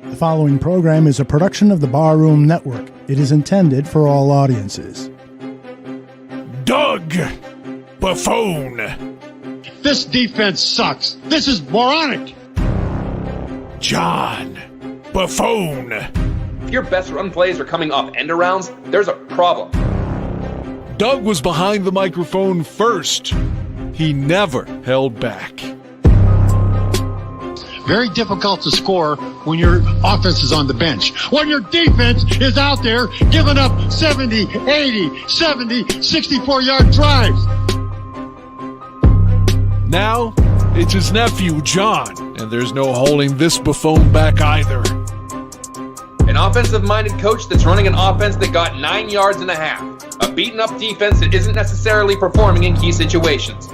The following program is a production of the Barroom Network. It is intended for all audiences. Doug Buffone. This defense sucks. This is moronic. John Buffone. If your best run plays are coming off end-arounds, there's a problem. Doug was behind the microphone first. He never held back. Very difficult to score when your offense is on the bench. When your defense is out there giving up 70, 80, 70, 64-yard drives. Now, it's his nephew, John, and there's no holding this Buffone back either. An offensive-minded coach that's running an offense that got 9 yards and a half. A beaten-up defense that isn't necessarily performing in key situations.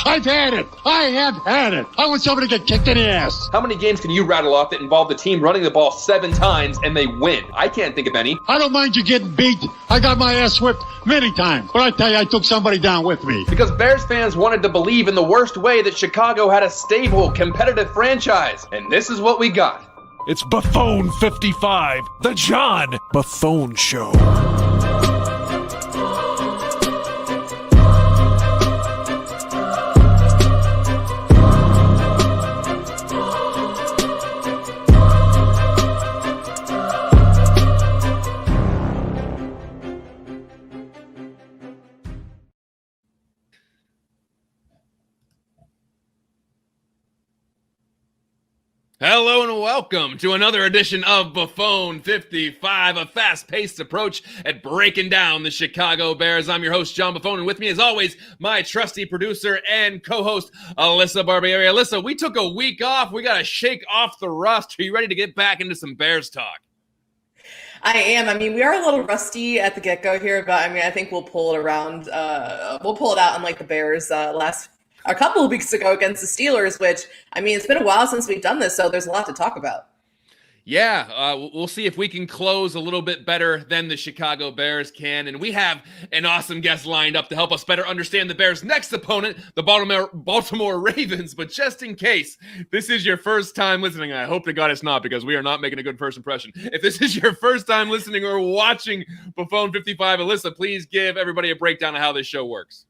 I've had it. I have had it. I want somebody to get kicked in the ass. How many games can you rattle off that involve the team running the ball 7 times and they win? I can't think of any. I don't mind you getting beat. I got my ass whipped many times. But I tell you, I took somebody down with me. Because Bears fans wanted to believe in the worst way that Chicago had a stable, competitive franchise. And this is what we got. It's Buffone 55, the John Buffone Show. Hello and welcome to another edition of Buffone 55, a fast-paced approach at breaking down the Chicago Bears. I'm your host, John Buffone, and with me, as always, my trusty producer and co-host, Alyssa Barbieri. Alyssa, we took a week off. We got to shake off the rust. Are you ready to get back into some Bears talk? I am. I mean, we are a little rusty at the get-go here, but I mean, I think we'll pull it around. We'll pull it out unlike the Bears a couple of weeks ago against the Steelers, which, I mean, it's been a while since we've done this, so there's a lot to talk about. Yeah, we'll see if we can close a little bit better than the Chicago Bears can. And we have an awesome guest lined up to help us better understand the Bears' next opponent, the Baltimore Ravens. But just in case this is your first time listening, I hope to God it's not, because we are not making a good first impression. If this is your first time listening or watching Buffone 55, Alyssa, please give everybody a breakdown of how this show works.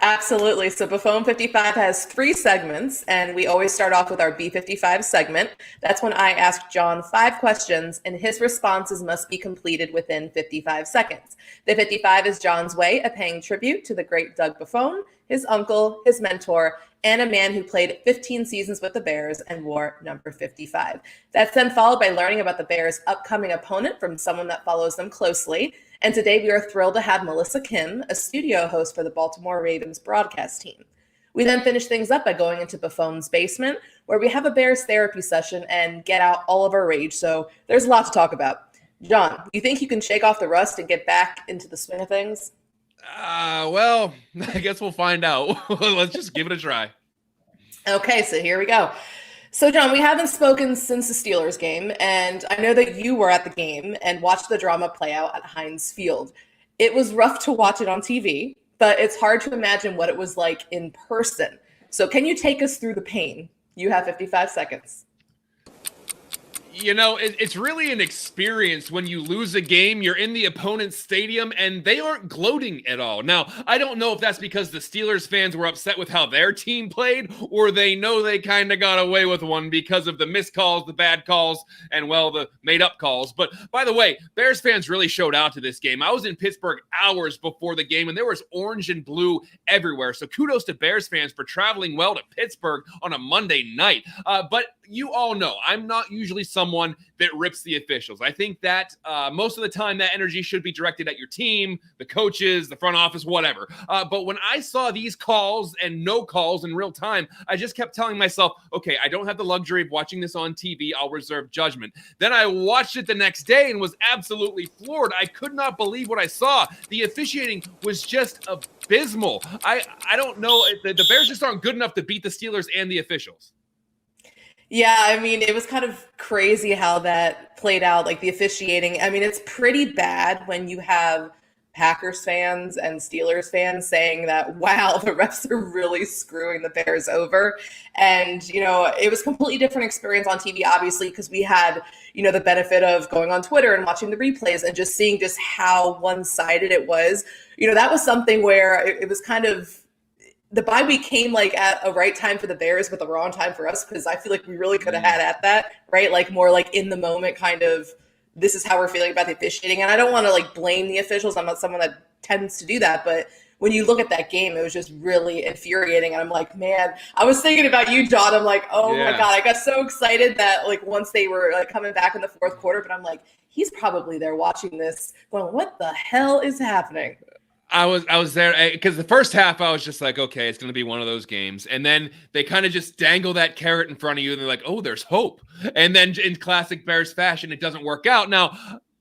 Absolutely. So Buffone 55 has 3 segments, and we always start off with our B55 segment. That's when I ask John 5 questions, and his responses must be completed within 55 seconds. The 55 is John's way of paying tribute to the great Doug Buffone, his uncle, his mentor, and a man who played 15 seasons with the Bears and wore number 55. That's then followed by learning about the Bears' upcoming opponent from someone that follows them closely. And today we are thrilled to have Melissa Kim, a studio host for the Baltimore Ravens broadcast team. We then finish things up by going into Buffone's basement, where we have a Bears therapy session and get out all of our rage. So there's a lot to talk about. John, you think you can shake off the rust and get back into the swing of things? Well, I guess we'll find out. Let's just give it a try. Okay, so here we go. So, John, we haven't spoken since the Steelers game, and I know that you were at the game and watched the drama play out at Heinz Field. It was rough to watch it on TV, but it's hard to imagine what it was like in person. So can you take us through the pain? You have 55 seconds. You know, it's really an experience when you lose a game, you're in the opponent's stadium, and they aren't gloating at all. Now, I don't know if that's because the Steelers fans were upset with how their team played, or they know they kind of got away with one because of the missed calls, the bad calls, and, well, the made-up calls. But, by the way, Bears fans really showed out to this game. I was in Pittsburgh hours before the game, and there was orange and blue everywhere. So kudos to Bears fans for traveling well to Pittsburgh on a Monday night. But you all know I'm not usually someone that rips the officials. I think that most of the time that energy should be directed at your team, the coaches, the front office, whatever. But when I saw these calls and no calls in real time, I just kept telling myself, okay, I don't have the luxury of watching this on TV. I'll reserve judgment. Then I watched it the next day and was absolutely floored. I could not believe what I saw. The officiating was just abysmal. I don't know. The Bears just aren't good enough to beat the Steelers and the officials. Yeah, I mean, it was kind of crazy how that played out, like the officiating. I mean, it's pretty bad when you have Packers fans and Steelers fans saying that, wow, the refs are really screwing the Bears over. And, it was a completely different experience on TV, obviously, because we had, the benefit of going on Twitter and watching the replays and just seeing just how one-sided it was. That was something where it was kind of, the bye week came like at a right time for the Bears, but the wrong time for us, because I feel like we really could have had at that, right? Like more like in the moment kind of, this is how we're feeling about the officiating. And I don't want to like blame the officials. I'm not someone that tends to do that. But when you look at that game, it was just really infuriating. And I'm like, man, I was thinking about you, John. I'm like, oh my God, I got so excited that like once they were like coming back in the fourth quarter, but I'm like, he's probably there watching this going, what the hell is happening? I was there because the first half I was just like, okay, it's going to be one of those games. And then they kind of just dangle that carrot in front of you and they're like, oh, there's hope. And then in classic Bears fashion, it doesn't work out. Now,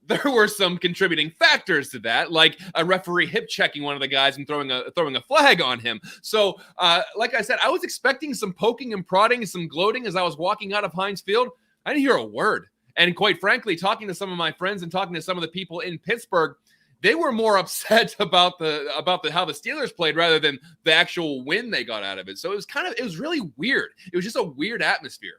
there were some contributing factors to that, like a referee hip checking one of the guys and throwing a flag on him. So, like I said, I was expecting some poking and prodding, some gloating as I was walking out of Heinz Field. I didn't hear a word. And quite frankly, talking to some of my friends and talking to some of the people in Pittsburgh, they were more upset about how the Steelers played rather than the actual win they got out of it. So it was really weird. It was just a weird atmosphere.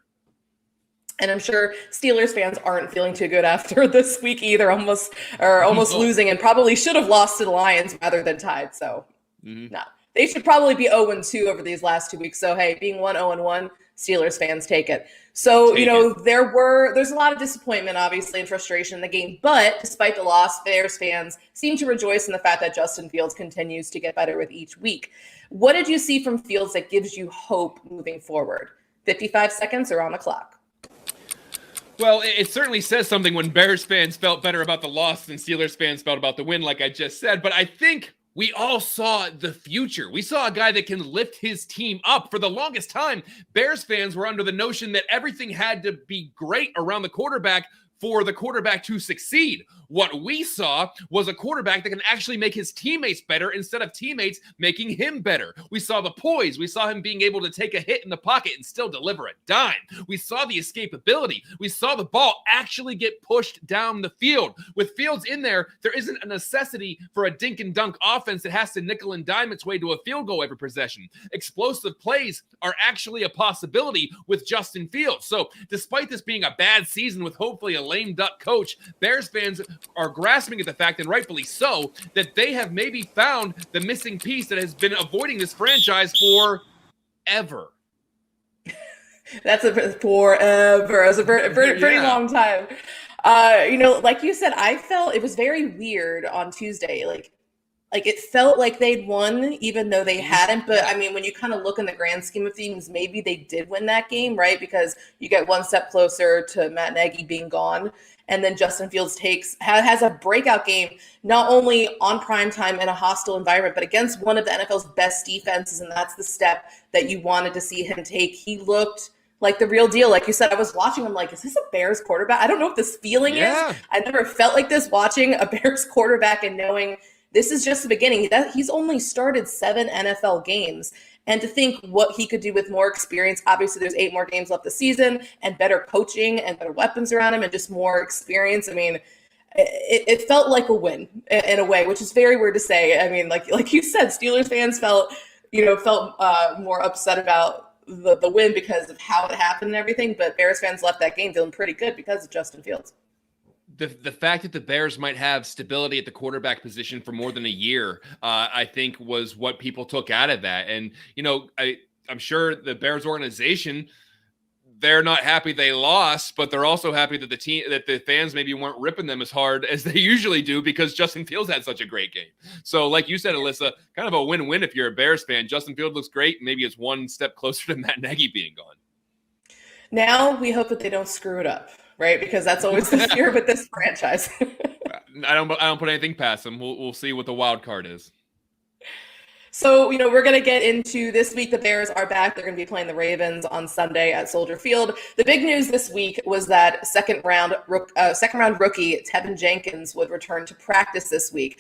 And I'm sure Steelers fans aren't feeling too good after this week either, almost losing, and probably should have lost to the Lions rather than tied. So no, they should probably be 0-2 over these last 2 weeks. So hey, being 1-0-1, Steelers fans take it. So, there's a lot of disappointment, obviously, and frustration in the game. But despite the loss, Bears fans seem to rejoice in the fact that Justin Fields continues to get better with each week. What did you see from Fields that gives you hope moving forward? 55 seconds are on the clock. Well, it certainly says something when Bears fans felt better about the loss than Steelers fans felt about the win, like I just said. But I think we all saw the future. We saw a guy that can lift his team up. For the longest time, Bears fans were under the notion that everything had to be great around the quarterback for the quarterback to succeed. What we saw was a quarterback that can actually make his teammates better instead of teammates making him better. We saw the poise. We saw him being able to take a hit in the pocket and still deliver a dime. We saw the escapability. We saw the ball actually get pushed down the field. With Fields in there, there isn't a necessity for a dink and dunk offense that has to nickel and dime its way to a field goal every possession. Explosive plays are actually a possibility with Justin Fields. So despite this being a bad season with hopefully a lame duck coach, Bears fans are grasping at the fact, and rightfully so, that they have maybe found the missing piece that has been avoiding this franchise forever. That's forever. It's a pretty long time. Like you said, I felt it was very weird on Tuesday. Like it felt like they'd won, even though they hadn't. But I mean, when you kind of look in the grand scheme of things, maybe they did win that game, right? Because you get one step closer to Matt Nagy being gone. And then Justin Fields has a breakout game, not only on primetime in a hostile environment, but against one of the NFL's best defenses. And that's the step that you wanted to see him take. He looked like the real deal. Like you said, I was watching him like, is this a Bears quarterback? I don't know what this feeling is. I never felt like this watching a Bears quarterback and knowing this is just the beginning. He's only started 7 NFL games. And to think what he could do with more experience, obviously there's 8 more games left this season and better coaching and better weapons around him and just more experience. I mean, it felt like a win in a way, which is very weird to say. I mean, like you said, Steelers fans felt more upset about the win because of how it happened and everything. But Bears fans left that game feeling pretty good because of Justin Fields. The fact that the Bears might have stability at the quarterback position for more than a year, I think was what people took out of that. And, I'm sure the Bears organization, they're not happy they lost, but they're also happy that the fans maybe weren't ripping them as hard as they usually do because Justin Fields had such a great game. So like you said, Alyssa, kind of a win-win if you're a Bears fan. Justin Fields looks great. Maybe it's one step closer to Matt Nagy being gone. Now we hope that they don't screw it up. Right, because that's always the fear with this franchise. I don't put anything past them. We'll see what the wild card is. So, we're going to get into this week. The Bears are back. They're going to be playing the Ravens on Sunday at Soldier Field. The big news this week was that second round rookie Tevin Jenkins would return to practice this week.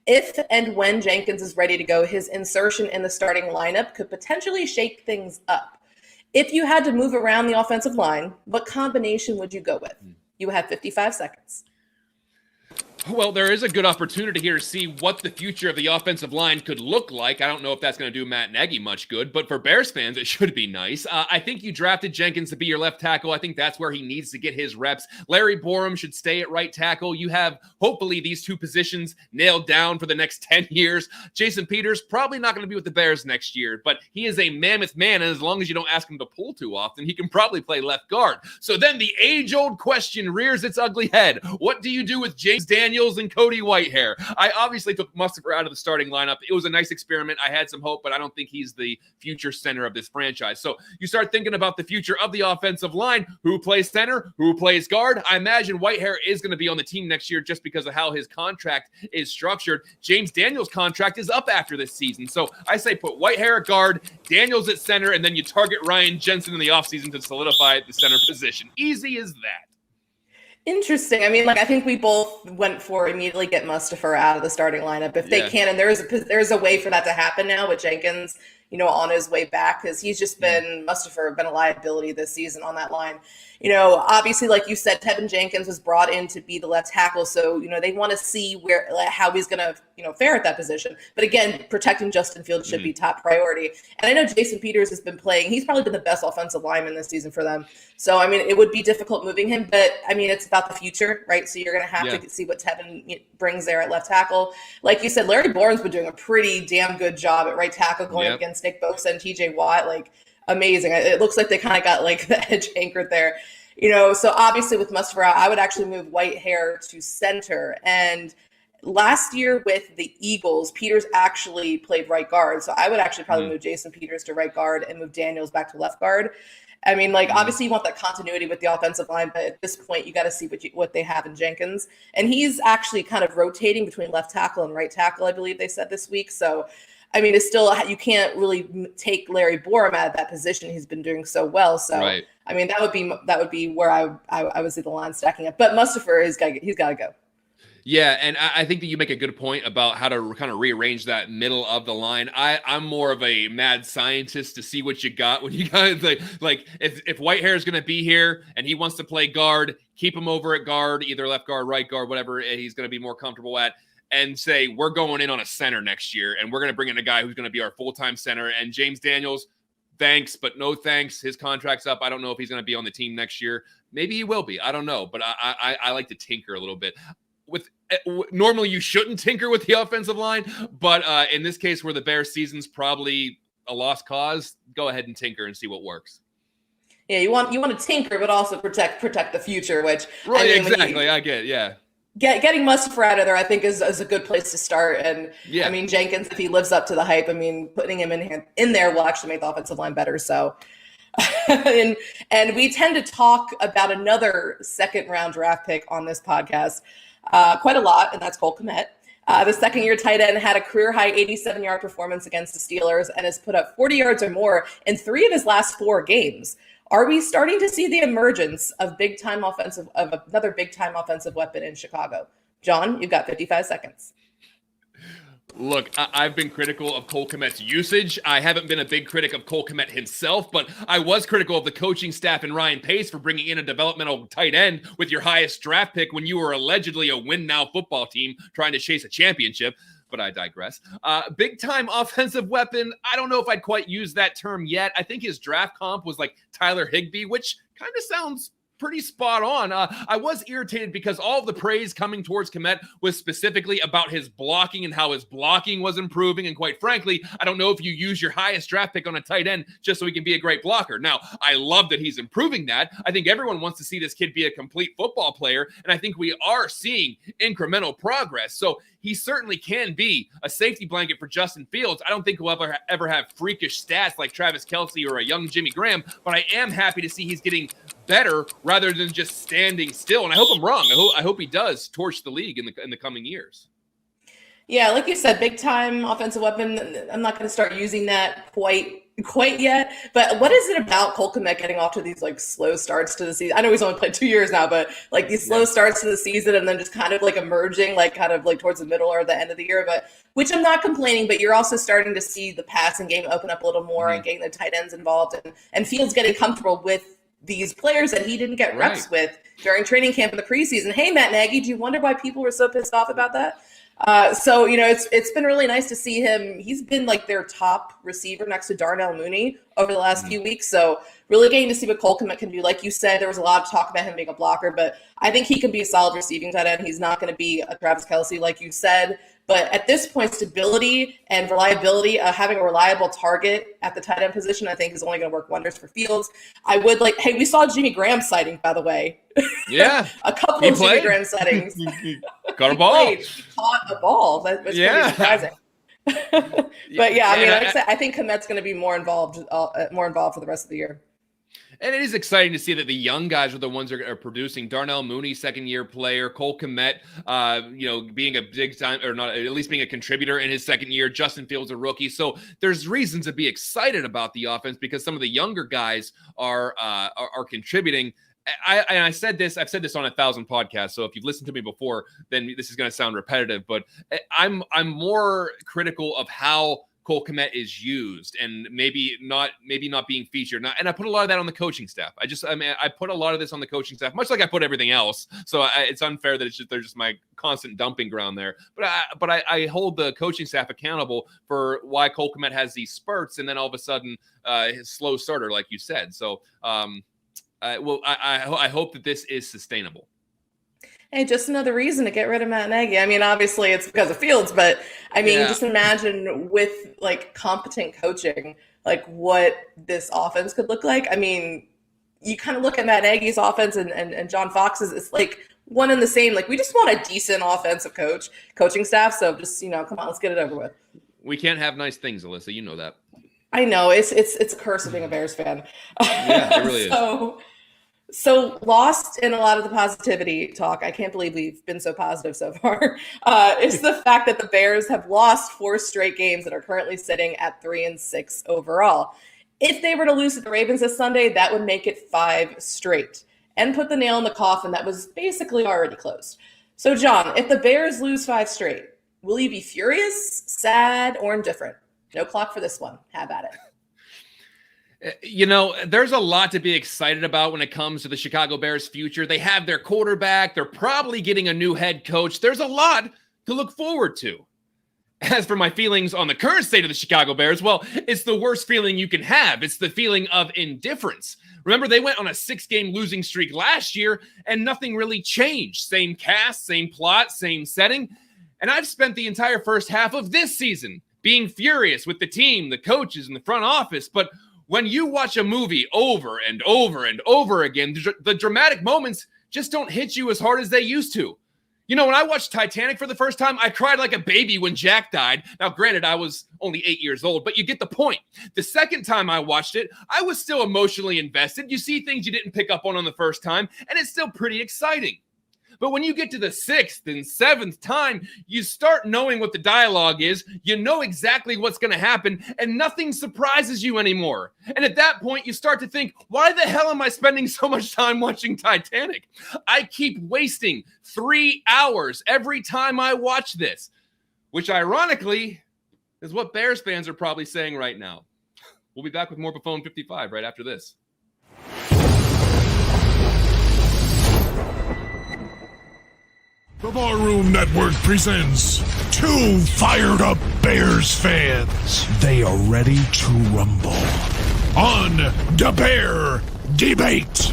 If and when Jenkins is ready to go, his insertion in the starting lineup could potentially shake things up. If you had to move around the offensive line, what combination would you go with? You have 55 seconds. Well, there is a good opportunity here to see what the future of the offensive line could look like. I don't know if that's going to do Matt Nagy much good, but for Bears fans, it should be nice. I think you drafted Jenkins to be your left tackle. I think that's where he needs to get his reps. Larry Borum should stay at right tackle. You have, hopefully, these two positions nailed down for the next 10 years. Jason Peters, probably not going to be with the Bears next year, but he is a mammoth man, and as long as you don't ask him to pull too often, he can probably play left guard. So then the age-old question rears its ugly head. What do you do with James Daniels and Cody Whitehair? I obviously took Mustipher out of the starting lineup. It was a nice experiment. I had some hope, but I don't think he's the future center of this franchise. So you start thinking about the future of the offensive line. Who plays center? Who plays guard? I imagine Whitehair is going to be on the team next year just because of how his contract is structured. James Daniels' contract is up after this season. So I say put Whitehair at guard, Daniels at center, and then you target Ryan Jensen in the offseason to solidify the center position. Easy as that. Interesting. I mean, I think we both went for immediately get Mustipher out of the starting lineup if they can. And there's a way for that to happen now with Jenkins, on his way back, because he's just been Mustipher been a liability this season on that line. Obviously, like you said, Tevin Jenkins was brought in to be the left tackle. So, they want to see how he's going to, fare at that position. But again, protecting Justin Fields should be top priority. And I know Jason Peters has been playing. He's probably been the best offensive lineman this season for them. So, I mean, it would be difficult moving him. But, I mean, it's about the future, right? So you're going to have to see what Tevin brings there at left tackle. Like you said, Larry Bourne's been doing a pretty damn good job at right tackle going up against Nick Bosa and TJ Watt. Amazing. It looks like they kind of got the edge anchored there. So obviously with Mustipher out, I would actually move Whitehair to center. And last year with the Eagles, Peters actually played right guard. So I would actually probably move Jason Peters to right guard and move Daniels back to left guard. I mean, obviously you want that continuity with the offensive line, but at this point you got to see what they have in Jenkins. And he's actually kind of rotating between left tackle and right tackle, I believe they said this week. So I mean, it's still, you can't really take Larry Borum out of that position. He's been doing so well. So, right. I mean, that would be where I would see the line stacking up. But Mustipher, he's got to go. Yeah, and I think that you make a good point about how to kind of rearrange that middle of the line. I'm more of a mad scientist to see what you got when you got if Whitehair is going to be here and he wants to play guard, keep him over at guard, either left guard, right guard, whatever he's going to be more comfortable at. And say, we're going in on a center next year, and we're going to bring in a guy who's going to be our full-time center. And James Daniels, thanks, but no thanks. His contract's up. I don't know if he's going to be on the team next year. Maybe he will be. I don't know. But I like to tinker a little bit. Normally, you shouldn't tinker with the offensive line. But in this case, where the Bears season's probably a lost cause, go ahead and tinker and see what works. Yeah, you want to tinker, but also protect the future, which right, I mean, exactly. I get, yeah. Getting Mustipher out of there, I think, is a good place to start. And I mean, Jenkins, if he lives up to the hype, I mean, putting him in there will actually make the offensive line better. So, and we tend to talk about another second-round draft pick on this podcast quite a lot, and that's Cole Kmet. The second-year tight end had a career-high 87-yard performance against the Steelers and has put up 40 yards or more in 3 of his last 4 games. Are we starting to see the emergence of another big-time offensive weapon in Chicago? John, you've got 55 seconds. Look, I've been critical of Cole Kmet's usage. I haven't been a big critic of Cole Kmet himself, but I was critical of the coaching staff and Ryan Pace for bringing in a developmental tight end with your highest draft pick when you were allegedly a win-now football team trying to chase a championship. But I digress. Big-time offensive weapon. I don't know if I'd quite use that term yet. I think his draft comp was like Tyler Higbee, which kind of sounds pretty spot on. I was irritated because all of the praise coming towards Kmet was specifically about his blocking and how his blocking was improving. And quite frankly, I don't know if you use your highest draft pick on a tight end just so he can be a great blocker. Now, I love that he's improving that. I think everyone wants to see this kid be a complete football player. And I think we are seeing incremental progress. So he certainly can be a safety blanket for Justin Fields. I don't think he'll ever have freakish stats like Travis Kelce or a young Jimmy Graham, but I am happy to see he's getting better rather than just standing still. And I hope I'm wrong. I hope he does torch the league in the coming years. Yeah, like you said, big time offensive weapon. I'm not going to start using that quite yet. But what is it about Cole Kmet getting off to these slow starts to the season? I know he's only played 2 years now, but these slow starts to the season and then just kind of emerging towards the middle or the end of the year. But which I'm not complaining, but you're also starting to see the passing game open up a little more and getting the tight ends involved and Fields getting comfortable with these players that he didn't get reps with during training camp in the preseason. Hey, Matt Nagy, do you wonder why people were so pissed off about that? So, it's been really nice to see him. He's been like their top receiver next to Darnell Mooney over the last few weeks. So really getting to see what Cole Kmet can do. Like you said, there was a lot of talk about him being a blocker, but I think he can be a solid receiving tight end. He's not going to be a Travis Kelce, like you said. But at this point, stability and reliability, having a reliable target at the tight end position, I think is only going to work wonders for Fields. I would hey, we saw Jimmy Graham sighting, by the way. Yeah. A couple of Jimmy Graham sightings. Got a ball. He caught a ball. That's pretty surprising. But yeah, I think Kmet's going to be more involved for the rest of the year. And it is exciting to see that the young guys are the ones that are producing. Darnell Mooney, second-year player. Cole Kmet, being a big time, or not, at least being a contributor in his second year. Justin Fields, a rookie. So there's reasons to be excited about the offense because some of the younger guys are contributing. I've said this on 1,000 podcasts. So if you've listened to me before, then this is going to sound repetitive. But I'm more critical of how Cole Kmet is used and maybe not being featured. And I put a lot of that on the coaching staff. I put a lot of this on the coaching staff, much like I put everything else. So it's unfair that they're just my constant dumping ground there. But I hold the coaching staff accountable for why Cole Kmet has these spurts and then all of a sudden his slow starter, like you said. So I hope that this is sustainable. Hey, just another reason to get rid of Matt Nagy. I mean, obviously it's because of Fields, but I mean, just imagine with competent coaching, what this offense could look like. I mean, you kind of look at Matt Nagy's offense and John Fox's, it's one and the same. We just want a decent offensive coaching staff. So just, come on, let's get it over with. We can't have nice things, Alyssa. You know that. I know it's a curse of being a Bears fan. Yeah, it really is. So lost in a lot of the positivity talk, I can't believe we've been so positive so far, is the fact that the Bears have lost 4 straight games that are currently sitting at 3-6 overall. If they were to lose to the Ravens this Sunday, that would make it 5 straight and put the nail in the coffin that was basically already closed. So John, if the Bears lose 5 straight, will you be furious, sad, or indifferent? No clock for this one. Have at it. There's a lot to be excited about when it comes to the Chicago Bears' future. They have their quarterback. They're probably getting a new head coach. There's a lot to look forward to. As for my feelings on the current state of the Chicago Bears, well, it's the worst feeling you can have. It's the feeling of indifference. Remember, they went on a 6-game losing streak last year, and nothing really changed. Same cast, same plot, same setting. And I've spent the entire first half of this season being furious with the team, the coaches, and the front office. But when you watch a movie over and over and over again, the dramatic moments just don't hit you as hard as they used to. When I watched Titanic for the first time, I cried like a baby when Jack died. Now, granted, I was only 8 years old, but you get the point. The second time I watched it, I was still emotionally invested. You see things you didn't pick up on the first time, and it's still pretty exciting. But when you get to the 6th and 7th time, you start knowing what the dialogue is. You know exactly what's going to happen, and nothing surprises you anymore. And at that point, you start to think, why the hell am I spending so much time watching Titanic? I keep wasting 3 hours every time I watch this, which ironically is what Bears fans are probably saying right now. We'll be back with more Buffone 55 right after this. The Barroom Network presents 2 fired-up Bears fans. They are ready to rumble on the Bear Debate.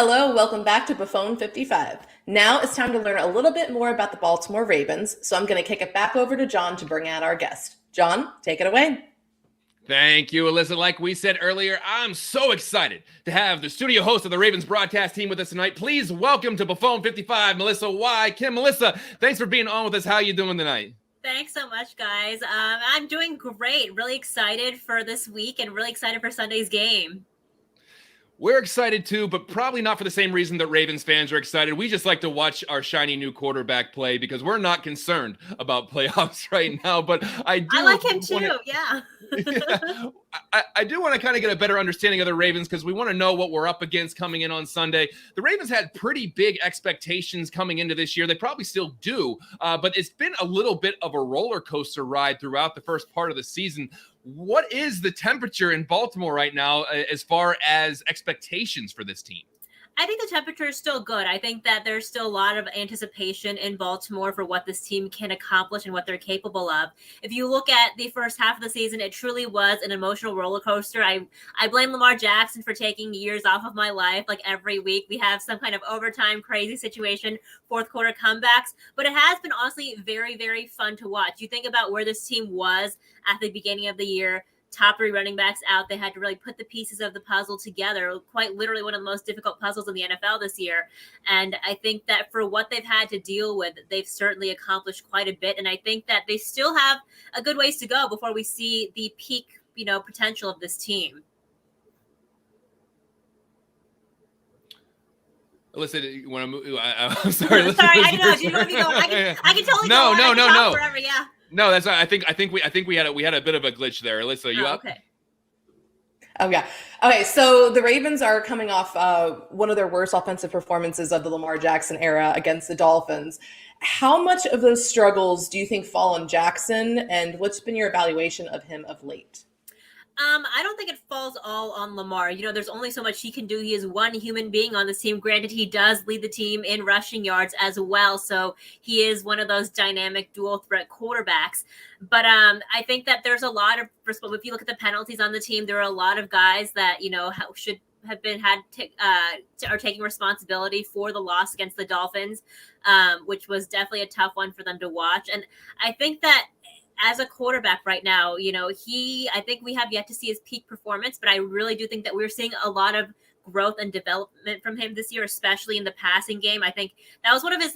Hello, welcome back to Buffone 55. Now it's time to learn a little bit more about the Baltimore Ravens, so I'm going to kick it back over to John to bring out our guest. John, take it away. Thank you, Alyssa. Like we said earlier, I'm so excited to have the studio host of the Ravens broadcast team with us tonight. Please welcome to Buffone 55, Melissa Y. Kim. Melissa, thanks for being on with us. How are you doing tonight? Thanks so much, guys. I'm doing great. Really excited for this week and really excited for Sunday's game. We're excited too, but probably not for the same reason that Ravens fans are excited. We just like to watch our shiny new quarterback play because we're not concerned about playoffs right now. But I like him too, yeah. I do want to kind of get a better understanding of the Ravens because we want to know what we're up against coming in on Sunday. The Ravens had pretty big expectations coming into this year. They probably still do, but it's been a little bit of a roller coaster ride throughout the first part of the season. What is the temperature in Baltimore right now as far as expectations for this team? I think the temperature is still good. I think that there's still a lot of anticipation in Baltimore for what this team can accomplish and what they're capable of. If you look at the first half of the season, it truly was an emotional roller coaster. I blame Lamar Jackson for taking years off of my life. Like every week we have some kind of overtime crazy situation, fourth quarter comebacks, but it has been honestly very, very fun to watch. You think about where this team was at the beginning of the year. Top 3 running backs out. They had to really put the pieces of the puzzle together. Quite literally one of the most difficult puzzles in the NFL this year. And I think that for what they've had to deal with, they've certainly accomplished quite a bit. And I think that they still have a good ways to go before we see the peak, potential of this team. Alyssa, you want to move? I'm sorry. Sorry, I know. Do you want me to go? I can totally go. No. Forever, yeah. No, that's not. I think we had a bit of a glitch there. Alyssa, you up? Okay. Oh, yeah. Okay, so the Ravens are coming off one of their worst offensive performances of the Lamar Jackson era against the Dolphins. How much of those struggles do you think fall on Jackson, and what's been your evaluation of him of late? I don't think it falls all on Lamar. There's only so much he can do. He is one human being on this team. Granted, he does lead the team in rushing yards as well. So he is one of those dynamic dual threat quarterbacks. But I think that there's a lot of, if you look at the penalties on the team, there are a lot of guys that, should have been are taking responsibility for the loss against the Dolphins, which was definitely a tough one for them to watch. And I think that as a quarterback right now, I think we have yet to see his peak performance, but I really do think that we're seeing a lot of growth and development from him this year, especially in the passing game. I think that was one of his,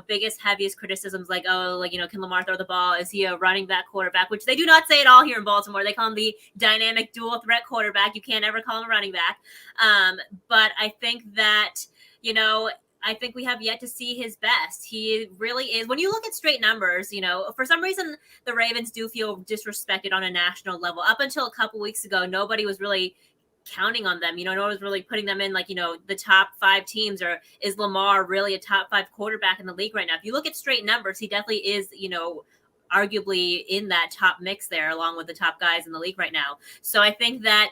biggest, heaviest criticisms, can Lamar throw the ball? Is he a running back quarterback? Which they do not say at all here in Baltimore. They call him the dynamic dual threat quarterback. You can't ever call him a running back. But I think that, I think we have yet to see his best. He really is. When you look at straight numbers, for some reason, the Ravens do feel disrespected on a national level. Up until a couple weeks ago, nobody was really counting on them. No one was really putting them in the top 5 teams, or is Lamar really a top 5 quarterback in the league right now? If you look at straight numbers, he definitely is, arguably in that top mix there, along with the top guys in the league right now. So I think that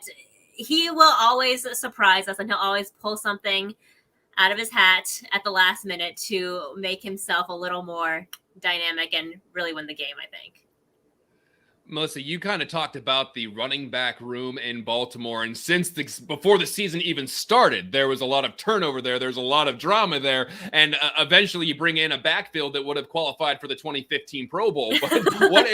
he will always surprise us, and he'll always pull something out of his hat at the last minute to make himself a little more dynamic and really win the game, I think. Melissa, you kind of talked about the running back room in Baltimore, and before the season even started, there was a lot of turnover there. There's a lot of drama there, and eventually you bring in a backfield that would have qualified for the 2015 Pro Bowl. But what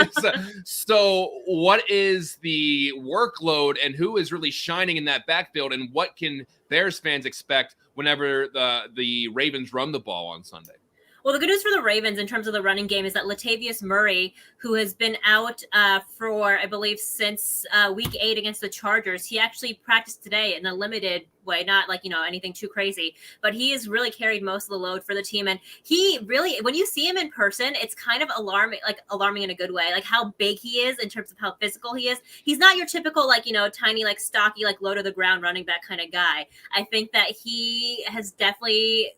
is the workload, and who is really shining in that backfield, and what can Bears fans expect whenever the Ravens run the ball on Sunday? Well, the good news for the Ravens in terms of the running game is that Latavius Murray, who has been out for, I believe, since week 8 against the Chargers, he actually practiced today in a limited way, not anything too crazy, but he has really carried most of the load for the team. And he really, when you see him in person, it's kind of alarming in a good way, like how big he is in terms of how physical he is. He's not your typical, tiny, stocky, low to the ground running back kind of guy. I think that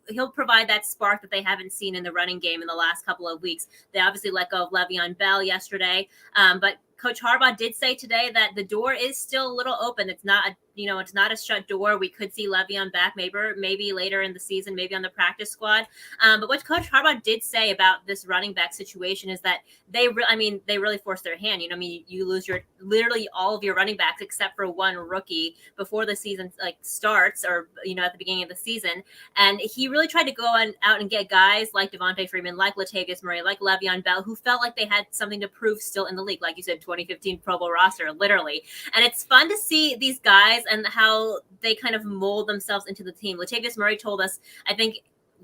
he'll provide that spark that they haven't seen in the running game in the last couple of weeks. They obviously let go of Le'Veon Bell yesterday, but Coach Harbaugh did say today that the door is still a little open. It's not it's not a shut door. We could see Le'Veon back maybe later in the season, maybe on the practice squad. But what Coach Harbaugh did say about this running back situation is that they really forced their hand. You lose literally all of your running backs except for one rookie before the season starts, or at the beginning of the season. And he really tried to go out and get guys like Devontae Freeman, like Latavius Murray, like Le'Veon Bell, who felt like they had something to prove still in the league. Like you said, 2015 Pro Bowl roster, literally. And it's fun to see these guys and how they kind of mold themselves into the team. Latavius Murray told us, I think,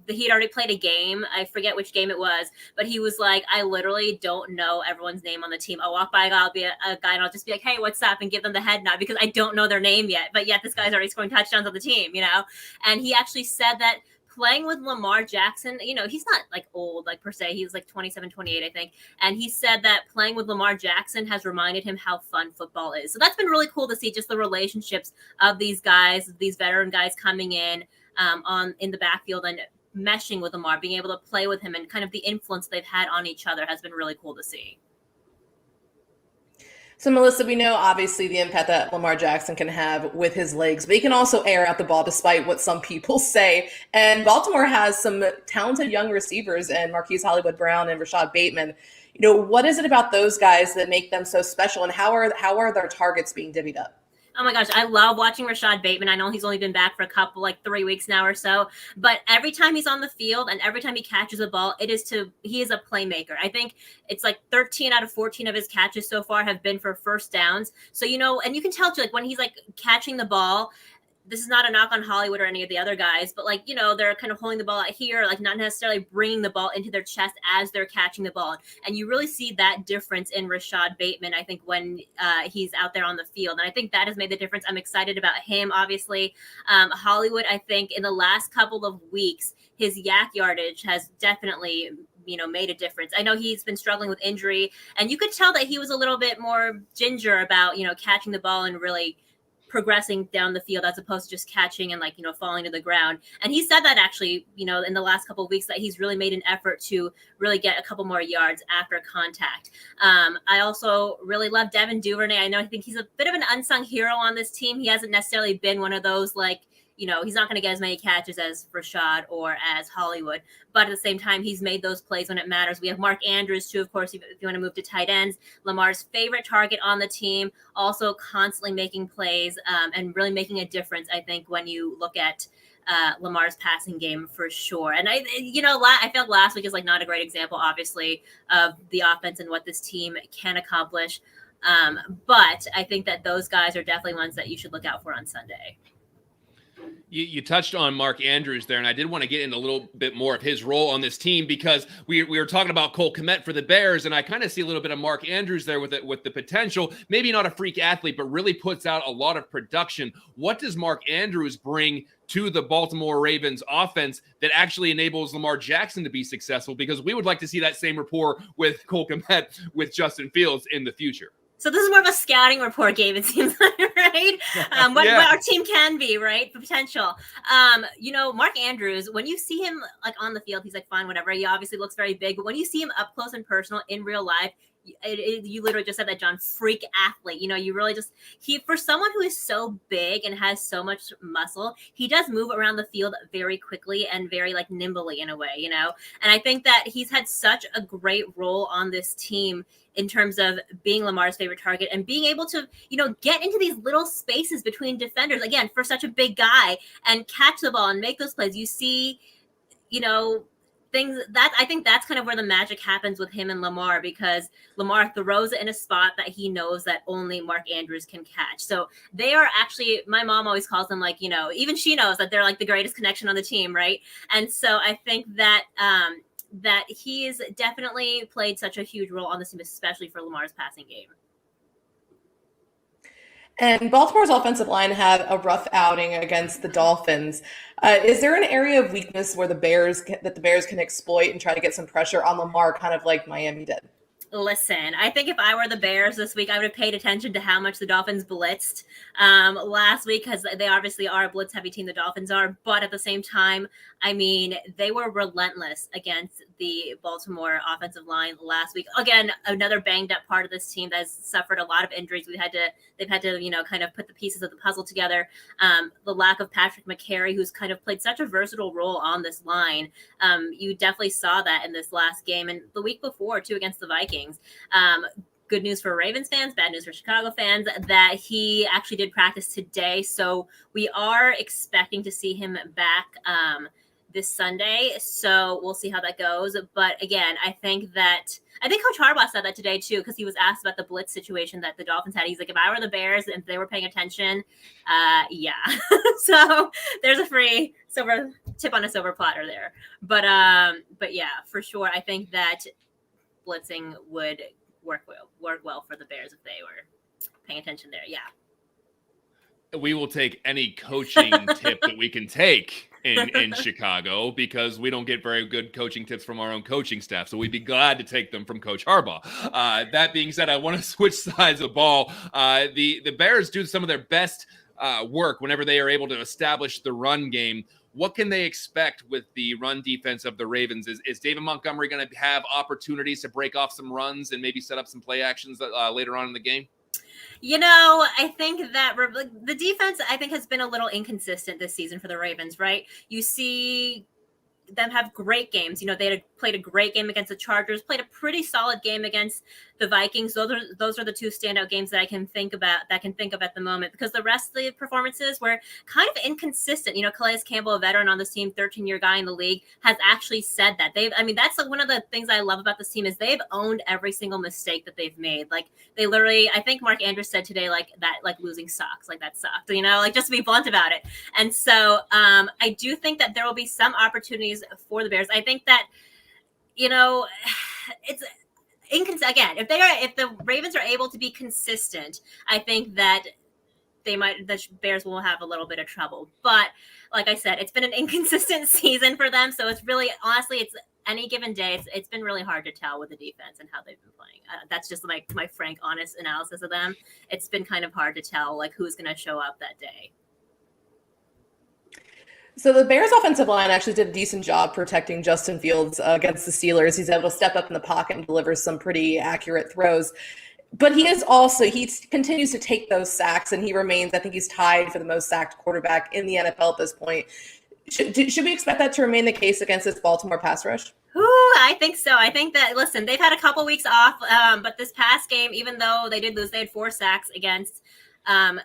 he'd already played a game. I forget which game it was, but he was like, I literally don't know everyone's name on the team. I'll walk by a guy, I'll be a guy, and I'll just be like, hey, what's up? And give them the head nod because I don't know their name yet. But yet this guy's already scoring touchdowns on the team, And he actually said that playing with Lamar Jackson, he's not old, per se. He was 27, 28, I think. And he said that playing with Lamar Jackson has reminded him how fun football is. So that's been really cool to see, just the relationships of these guys, these veteran guys coming in the backfield and meshing with Lamar, being able to play with him, and kind of the influence they've had on each other has been really cool to see. So, Melissa, we know obviously the impact that Lamar Jackson can have with his legs, but he can also air out the ball despite what some people say. And Baltimore has some talented young receivers in Marquise Hollywood-Brown and Rashad Bateman. What is it about those guys that make them so special, and how are their targets being divvied up? Oh my gosh, I love watching Rashad Bateman. I know he's only been back for a couple, 3 weeks now or so, but every time he's on the field and every time he catches a ball, he is a playmaker. I think it's 13 out of 14 of his catches so far have been for first downs. So, and you can tell too, when he's catching the ball, this is not a knock on Hollywood or any of the other guys, but they're kind of holding the ball out here, not necessarily bringing the ball into their chest as they're catching the ball. And you really see that difference in Rashad Bateman, I think, when he's out there on the field. And I think that has made the difference. I'm excited about him, obviously. Hollywood, I think in the last couple of weeks, his yak yardage has definitely made a difference. I know he's been struggling with injury, and you could tell that he was a little bit more ginger about, catching the ball and really progressing down the field as opposed to just catching and falling to the ground. And he said that actually, in the last couple of weeks, that he's really made an effort to really get a couple more yards after contact. I also really love Devin Duvernay. I think he's a bit of an unsung hero on this team. He hasn't necessarily been one of those he's not going to get as many catches as Rashad or as Hollywood, but at the same time, he's made those plays when it matters. We have Mark Andrews, too, of course, if you want to move to tight ends. Lamar's favorite target on the team, also constantly making plays and really making a difference, I think, when you look at Lamar's passing game for sure. And I feel last week is not a great example, obviously, of the offense and what this team can accomplish. But I think that those guys are definitely ones that you should look out for on Sunday. You touched on Mark Andrews there, and I did want to get into a little bit more of his role on this team because we were talking about Cole Kmet for the Bears, and I kind of see a little bit of Mark Andrews there with the potential, maybe not a freak athlete, but really puts out a lot of production. What does Mark Andrews bring to the Baltimore Ravens offense that actually enables Lamar Jackson to be successful? Because we would like to see that same rapport with Cole Kmet with Justin Fields in the future. So this is more of a scouting report, Gabe, it seems like, right? What our team can be, right? Potential. Mark Andrews, when you see him on the field, he's fine, whatever. He obviously looks very big, but when you see him up close and personal in real life, you literally just said that, John, freak athlete. You really for someone who is so big and has so much muscle, he does move around the field very quickly and very nimbly in a way, And I think that he's had such a great role on this team in terms of being Lamar's favorite target and being able to, get into these little spaces between defenders, again, for such a big guy, and catch the ball and make those plays. You see, things that I think that's kind of where the magic happens with him and Lamar, because Lamar throws it in a spot that he knows that only Mark Andrews can catch. So they are actually, my mom always calls them even she knows that they're the greatest connection on the team, right? And so I think that that he's definitely played such a huge role on this team, especially for Lamar's passing game. And Baltimore's offensive line had a rough outing against the Dolphins. Is there an area of weakness where the Bears can exploit and try to get some pressure on Lamar, kind of like Miami did? Listen, I think if I were the Bears this week, I would have paid attention to how much the Dolphins blitzed last week, because they obviously are a blitz-heavy team, the Dolphins are. But at the same time, I mean, they were relentless against the Baltimore offensive line last week. Again, another banged-up part of this team that has suffered a lot of injuries. They've had to, kind of put the pieces of the puzzle together. The lack of Patrick McCary, who's kind of played such a versatile role on this line. You definitely saw that in this last game and the week before, too, against the Vikings. Good news for Ravens fans, bad news for Chicago fans, that he actually did practice today. So we are expecting to see him back this Sunday. So we'll see how that goes. But again, I think Coach Harbaugh said that today too, because he was asked about the blitz situation that the Dolphins had. He's like, if I were the Bears and they were paying attention, yeah. So there's a free silver tip on a silver platter there. But yeah, for sure. I think that blitzing would work well for the Bears if they were paying attention there. Yeah. We will take any coaching tip that we can take in Chicago, because we don't get very good coaching tips from our own coaching staff. So we'd be glad to take them from Coach Harbaugh. That being said, I want to switch sides of the ball. The Bears do some of their best work whenever they are able to establish the run game. What can they expect with the run defense of the Ravens? Is David Montgomery going to have opportunities to break off some runs and maybe set up some play actions later on in the game? I think that the defense, I think, has been a little inconsistent this season for the Ravens, right? You see them have great games. They played a great game against the Chargers, played a pretty solid game against the Vikings. Those are the two standout games that I can think of at the moment, because the rest of the performances were kind of inconsistent. Calais Campbell, a veteran on this team, 13-year guy in the league, has actually said that that's one of the things I love about this team is they've owned every single mistake that they've made. Like, they literally, I think Mark Andrews said today, like losing socks, like that sucked, just to be blunt about it. And so I do think that there will be some opportunities for the Bears. I think that, it's again, if the Ravens are able to be consistent, I think that the Bears will have a little bit of trouble. But like I said, it's been an inconsistent season for them. So it's really, honestly, it's any given day. It's been really hard to tell with the defense and how they've been playing. That's just my frank, honest analysis of them. It's been kind of hard to tell like who's going to show up that day. So the Bears offensive line actually did a decent job protecting Justin Fields against the Steelers. He's able to step up in the pocket and deliver some pretty accurate throws. But he continues to take those sacks, and he remains, I think he's tied for the most sacked quarterback in the NFL at this point. Should we expect that to remain the case against this Baltimore pass rush? Ooh, I think so. I think that, listen, they've had a couple weeks off, but this past game, even though they did lose, they had 4 sacks against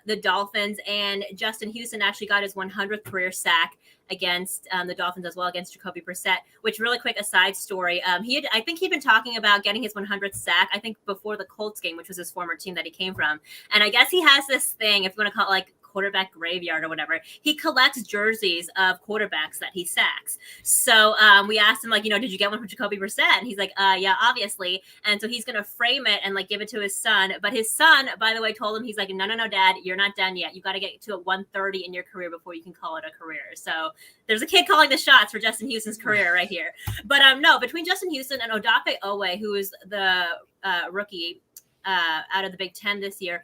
the Dolphins, and Justin Houston actually got his 100th career sack against the Dolphins as well, against Jacoby Brissett, which, really quick aside story, I think he'd been talking about getting his 100th sack, I think before the Colts game, which was his former team that he came from. And I guess he has this thing, if you want to call it like quarterback graveyard or whatever, he collects jerseys of quarterbacks that he sacks. So we asked him, like, did you get one from Jacoby Brissett? And he's like, yeah, obviously. And so he's going to frame it and like give it to his son. But his son, by the way, told him, he's like, no, Dad, you're not done yet. You got to get to a 130 in your career before you can call it a career. So there's a kid calling the shots for Justin Houston's career right here. But no, between Justin Houston and Odafe Oweh, who is the rookie out of the Big Ten this year,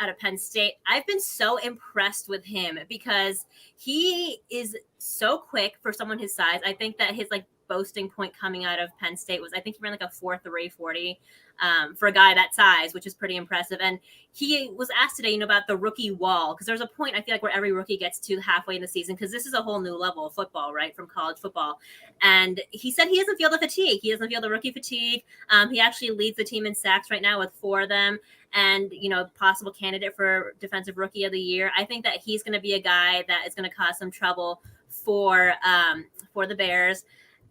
out of Penn State, I've been so impressed with him because he is so quick for someone his size. I think that his like boasting point coming out of Penn State was, I think he ran like a 4.3 40 for a guy that size, which is pretty impressive. And he was asked today, about the rookie wall, because there's a point I feel like where every rookie gets to halfway in the season, because this is a whole new level of football, right, from college football. And he said he doesn't feel the fatigue. He doesn't feel the rookie fatigue. He actually leads the team in sacks right now with 4 of them. And, possible candidate for defensive rookie of the year. I think that he's going to be a guy that is going to cause some trouble for the Bears.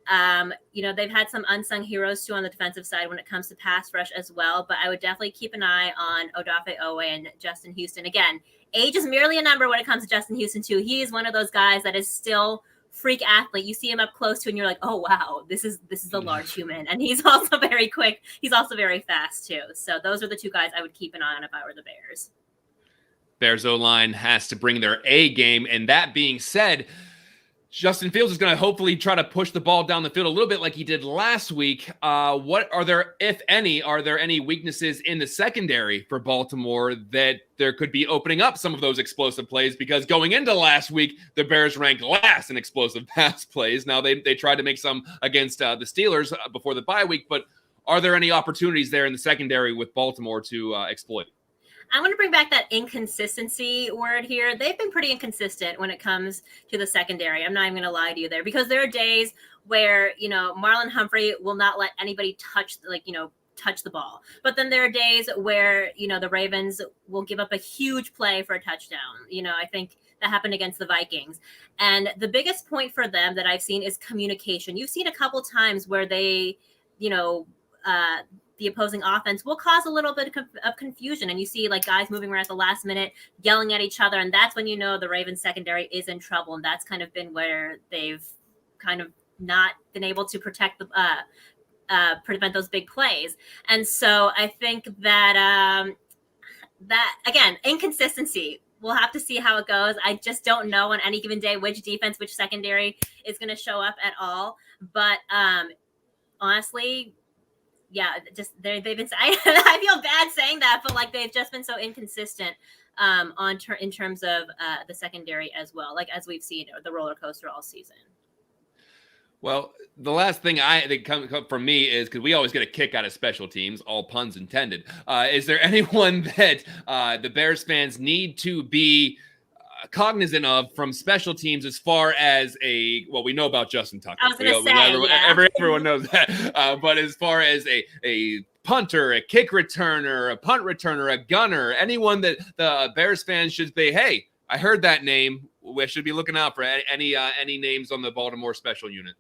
They've had some unsung heroes too on the defensive side when it comes to pass rush as well, but I would definitely keep an eye on Odafe Oweh and Justin Houston. Again, age is merely a number when it comes to Justin Houston too. He is one of those guys that is still freak athlete. You see him up close to, and you're like, oh wow, this is a large human. And he's also very quick. He's also very fast too. So those are the 2 guys I would keep an eye on if I were the Bears. Bears O-line has to bring their A game. And that being said, Justin Fields is going to hopefully try to push the ball down the field a little bit like he did last week. What are there, if any, weaknesses in the secondary for Baltimore that there could be opening up some of those explosive plays? Because going into last week, the Bears ranked last in explosive pass plays. Now they tried to make some against the Steelers before the bye week, but are there any opportunities there in the secondary with Baltimore to exploit? I want to bring back that inconsistency word here. They've been pretty inconsistent when it comes to the secondary. I'm not even going to lie to you there, because there are days where, Marlon Humphrey will not let anybody touch the ball. But then there are days where, the Ravens will give up a huge play for a touchdown. I think that happened against the Vikings. And the biggest point for them that I've seen is communication. You've seen a couple times where they, the opposing offense will cause a little bit of confusion. And you see like guys moving around at the last minute, yelling at each other. And that's when the Ravens secondary is in trouble. And that's kind of been where they've kind of not been able to prevent those big plays. And so I think that, that again, inconsistency, we'll have to see how it goes. I just don't know on any given day which defense, which secondary is going to show up at all. But honestly, yeah, just they've been. I feel bad saying that, but like they've just been so inconsistent in terms of the secondary as well. Like as we've seen the roller coaster all season. Well, the last thing that comes from me is, because we always get a kick out of special teams, all puns intended. Is there anyone that the Bears fans need to be cognizant of from special teams as far as we know about Justin Tucker. I was going to say, everyone knows that. But as far as a punter, a kick returner, a punt returner, a gunner, anyone that the Bears fans should say, hey, I heard that name. We should be looking out for any names on the Baltimore special unit.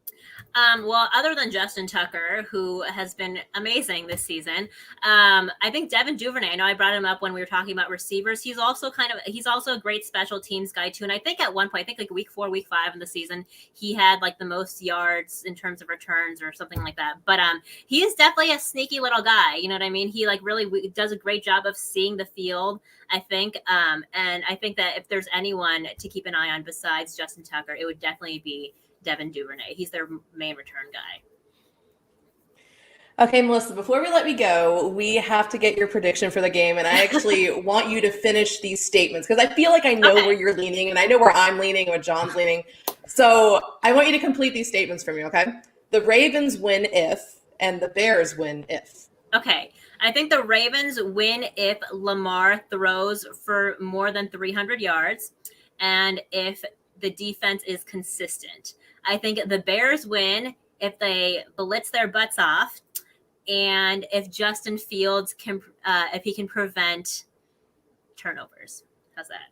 Well, other than Justin Tucker, who has been amazing this season, I think Devin Duvernay, I know I brought him up when we were talking about receivers. He's also a great special teams guy too. And I think at one point, like week 4, week 5 in the season, he had like the most yards in terms of returns or something like that. But he is definitely a sneaky little guy. You know what I mean? He like really does a great job of seeing the field, I think. And I think that if there's anyone to keep an eye on besides Justin Tucker, it would definitely be Devin Duvernay. He's their main return guy. Okay, Melissa, before we let me go, we have to get your prediction for the game. And I actually want you to finish these statements because I feel like I know where you're leaning and I know where I'm leaning and where John's leaning. So I want you to complete these statements for me, okay? The Ravens win if, and the Bears win if. Okay. I think the Ravens win if Lamar throws for more than 300 yards and if the defense is consistent. I think the Bears win if they blitz their butts off and if Justin Fields if he can prevent turnovers. How's that?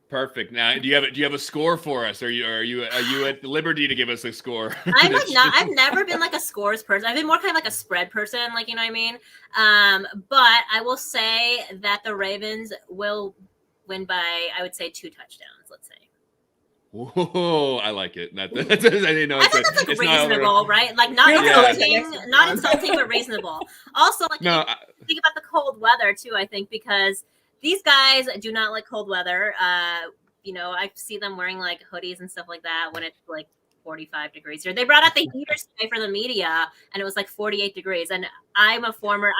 Perfect. Now, do you have a score for us? Are you at liberty to give us a score? I'm like I've never been like a scores person. I've been more kind of like a spread person, like, you know what I mean? But I will say that the Ravens will win by, I would say, 2 touchdowns, let's say. Whoa, I like it. I didn't know. I think that's like reasonable, right? Like not insulting, but reasonable. Also, like think about the cold weather too. I think because these guys do not like cold weather. I see them wearing like hoodies and stuff like that when it's like 45 degrees here. They brought out the heaters today for the media and it was like 48 degrees. And I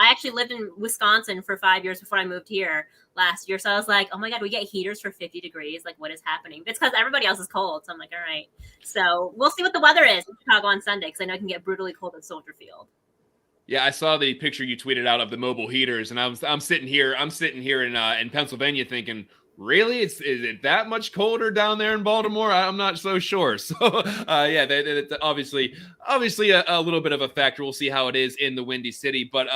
actually lived in Wisconsin for 5 years before I moved here last year. So I was like, oh my God, we get heaters for 50 degrees. Like, what is happening? It's because everybody else is cold. So I'm like, all right. So we'll see what the weather is in Chicago on Sunday because I know it can get brutally cold at Soldier Field. Yeah, I saw the picture you tweeted out of the mobile heaters, and I'm sitting here in Pennsylvania thinking, really, is it that much colder down there in Baltimore? I'm not so sure. So that's obviously a little bit of a factor. We'll see how it is in the Windy City. But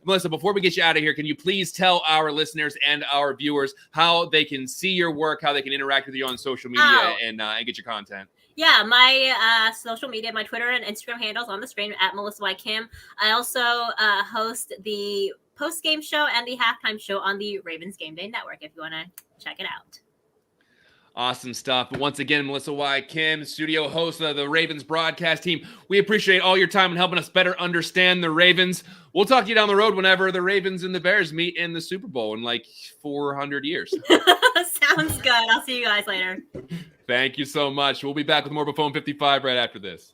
Melissa, before we get you out of here, can you please tell our listeners and our viewers how they can see your work, how they can interact with you on social media and get your content? Yeah, my social media, my Twitter and Instagram handles on the screen at Melissa Y. Kim. I also host the post-game show and the halftime show on the Ravens Game Day Network if you want to check it out. Awesome stuff. But once again, Melissa Y. Kim, studio host of the Ravens broadcast team. We appreciate all your time and helping us better understand the Ravens. We'll talk to you down the road whenever the Ravens and the Bears meet in the Super Bowl in like 400 years. Sounds good. I'll see you guys later. Thank you so much. We'll be back with more Buffone 55 right after this.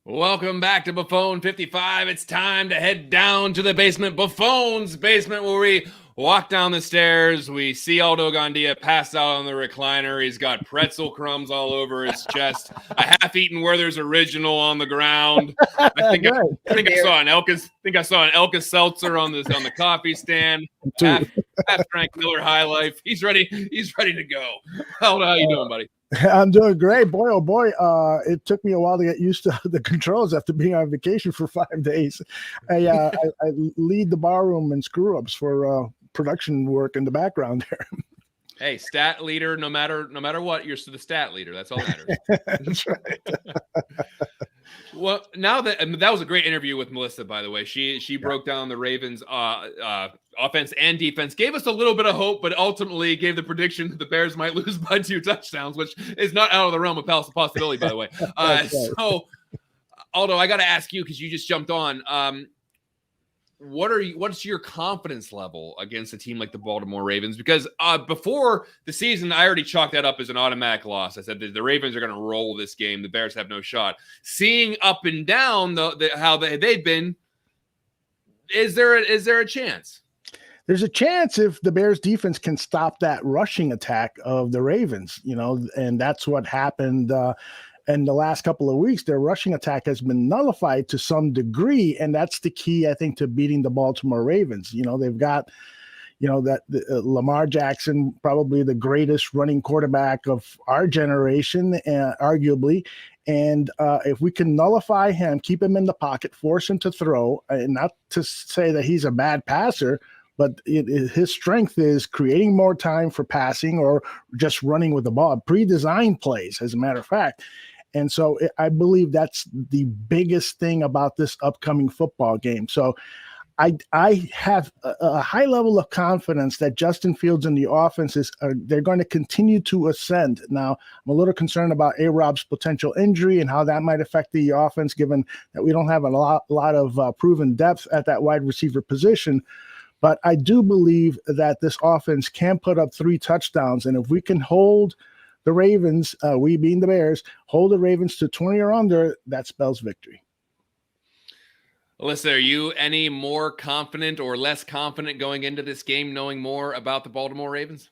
Welcome back to Buffone 55. It's time to head down to the basement, Buffone's basement, where we walk down the stairs. We see Aldo Gandia passed out on the recliner. He's got pretzel crumbs all over his chest, a half-eaten Werther's Original on the ground. I think I saw an Elka seltzer on the coffee stand. Half drank Miller High Life. He's ready to go. Aldo, how you doing, buddy? I'm doing great. Boy, oh boy. It took me a while to get used to the controls after being on vacation for 5 days. I lead the barroom and screw ups for production work in the background there. Hey, stat leader, no matter what, you're the stat leader. That's all that matters. That's right. Well, now that was a great interview with Melissa, by the way. She broke down the Ravens offense and defense, gave us a little bit of hope, but ultimately gave the prediction that the Bears might lose by 2 touchdowns, which is not out of the realm of possibility, by the way. So, Aldo, I got to ask you, because you just jumped on. What's your confidence level against a team like the Baltimore Ravens? Because before the season, I already chalked that up as an automatic loss. I said that the Ravens are going to roll this game. The Bears have no shot. Seeing up and down how they've been, is there a chance? There's a chance if the Bears defense can stop that rushing attack of the Ravens, and that's what happened. In the last couple of weeks, their rushing attack has been nullified to some degree, and that's the key, I think, to beating the Baltimore Ravens. They've got, Lamar Jackson, probably the greatest running quarterback of our generation, arguably. And if we can nullify him, keep him in the pocket, force him to throw, and not to say that he's a bad passer, but his strength is creating more time for passing or just running with the ball, pre-designed plays, as a matter of fact. And so I believe that's the biggest thing about this upcoming football game. So I have a high level of confidence that Justin Fields and the offenses they're going to continue to ascend. Now, I'm a little concerned about A-Rob's potential injury and how that might affect the offense, given that we don't have a lot of proven depth at that wide receiver position. But I do believe that this offense can put up 3 touchdowns. And if we can hold the Ravens, we being the Bears, hold the Ravens to 20 or under, that spells victory. Alyssa, are you any more confident or less confident going into this game, knowing more about the Baltimore Ravens?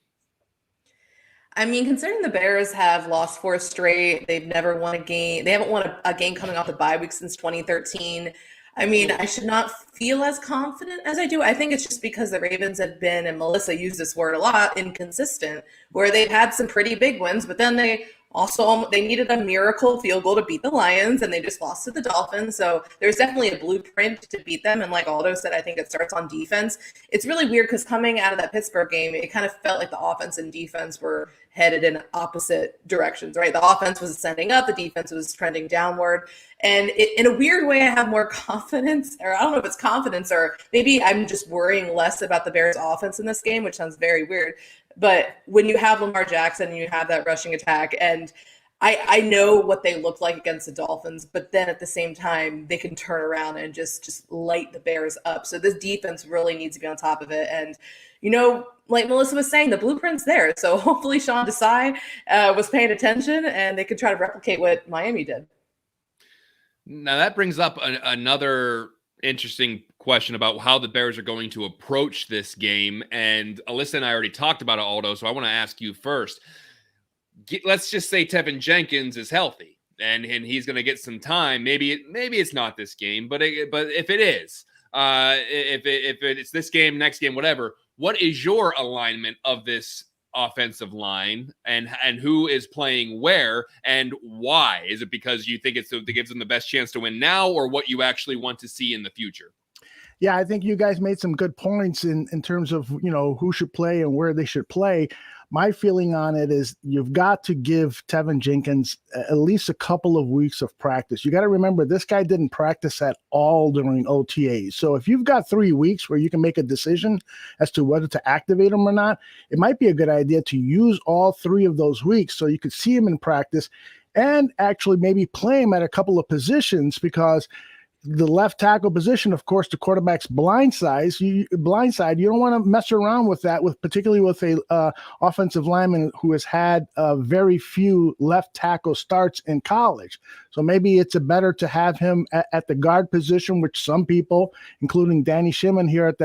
I mean, considering the Bears have lost 4 straight, they've never won a game. They haven't won a game coming off the bye week since 2013. I mean, I should not feel as confident as I do. I think it's just because the Ravens have been, and Melissa used this word a lot, inconsistent, where they've had some pretty big wins, but then they needed a miracle field goal to beat the Lions, and they just lost to the Dolphins. So there's definitely a blueprint to beat them. And like Aldo said, I think it starts on defense. It's really weird because coming out of that Pittsburgh game, it kind of felt like the offense and defense were headed in opposite directions, right? The offense was ascending up, the defense was trending downward. And in a weird way, I have more confidence, or I don't know if it's confidence, or maybe I'm just worrying less about the Bears offense in this game, which sounds very weird. But when you have Lamar Jackson and you have that rushing attack, and I know what they look like against the Dolphins, but then at the same time, they can turn around and just light the Bears up. So this defense really needs to be on top of it. And, like Melissa was saying, the blueprint's there. So hopefully Sean Desai was paying attention and they could try to replicate what Miami did. Now that brings up another interesting question about how the Bears are going to approach this game. And Alyssa and I already talked about it, Aldo, so I want to ask you first. Let's just say Tevin Jenkins is healthy and he's going to get some time. Maybe it's not this game, but if it is, if it's this game, next game, whatever, what is your alignment of this offensive line and who is playing where and why? Is it because you think it gives them the best chance to win now, or what you actually want to see in the future? Yeah, I think you guys made some good points in terms of, who should play and where they should play. My feeling on it is you've got to give Tevin Jenkins at least a couple of weeks of practice. You got to remember, this guy didn't practice at all during OTAs. So if you've got 3 weeks where you can make a decision as to whether to activate him or not, it might be a good idea to use all 3 of those weeks so you could see him in practice and actually maybe play him at a couple of positions, because the left tackle position, of course, the quarterback's blind side. You don't want to mess around with that, particularly with a offensive lineman who has had very few left tackle starts in college. So maybe it's better to have him at the guard position, which some people, including Danny Shimon here at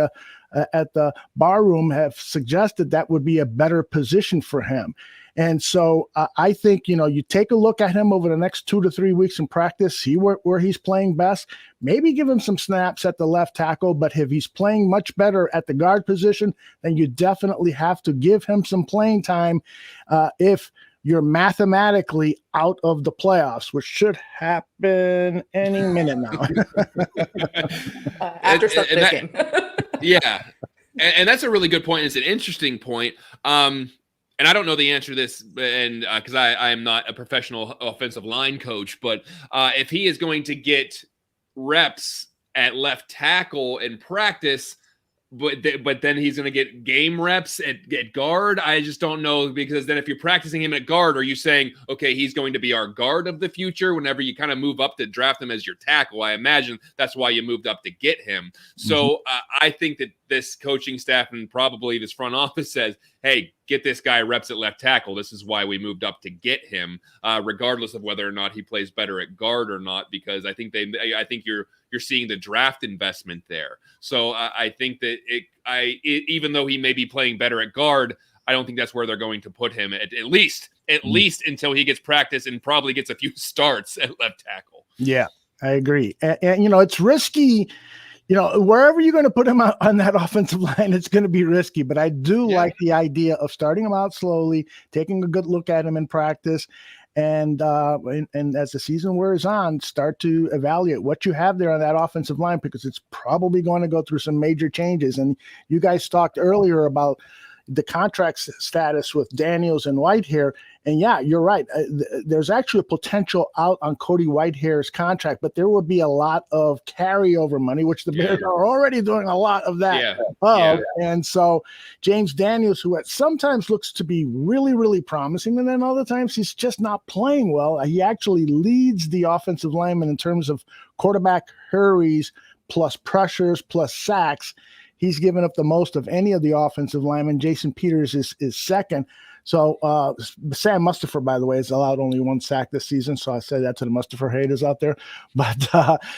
the bar room, have suggested that would be a better position for him. And so I think, you take a look at him over the next 2 to 3 weeks in practice, see where he's playing best, maybe give him some snaps at the left tackle. But if he's playing much better at the guard position, then you definitely have to give him some playing time if you're mathematically out of the playoffs, which should happen any minute now. After Sunday's game. Yeah. And that's a really good point. It's an interesting point. And I don't know the answer to this, and because I am not a professional offensive line coach, but if he is going to get reps at left tackle in practice, but then he's going to get game reps at guard, I just don't know, because then if you're practicing him at guard, are you saying, okay, he's going to be our guard of the future whenever you kind of move up to draft him as your tackle? I imagine that's why you moved up to get him. So I think that this coaching staff and probably this front office says, hey, get this guy reps at left tackle. This is why we moved up to get him, regardless of whether or not he plays better at guard or not, because I think you're seeing the draft investment there. So I think that even though he may be playing better at guard, I don't think that's where they're going to put him at least until he gets practice and probably gets a few starts at left tackle. Yeah, I agree. And it's risky. Wherever you're going to put him out on that offensive line, it's going to be risky. But I do like the idea of starting him out slowly, taking a good look at him in practice, and as the season wears on, start to evaluate what you have there on that offensive line, because it's probably going to go through some major changes. And you guys talked earlier about the contract status with Daniels and Whitehair. And yeah, you're right. There's actually a potential out on Cody Whitehair's contract, but there will be a lot of carryover money, which the Bears are already doing a lot of that. And so James Daniels, who sometimes looks to be really, really promising, and then other times he's just not playing well. He actually leads the offensive lineman in terms of quarterback hurries, plus pressures, plus sacks. He's given up the most of any of the offensive linemen. Jason Peters is second. So Sam Mustipher, by the way, has allowed only 1 sack this season. So I say that to the Mustipher haters out there. But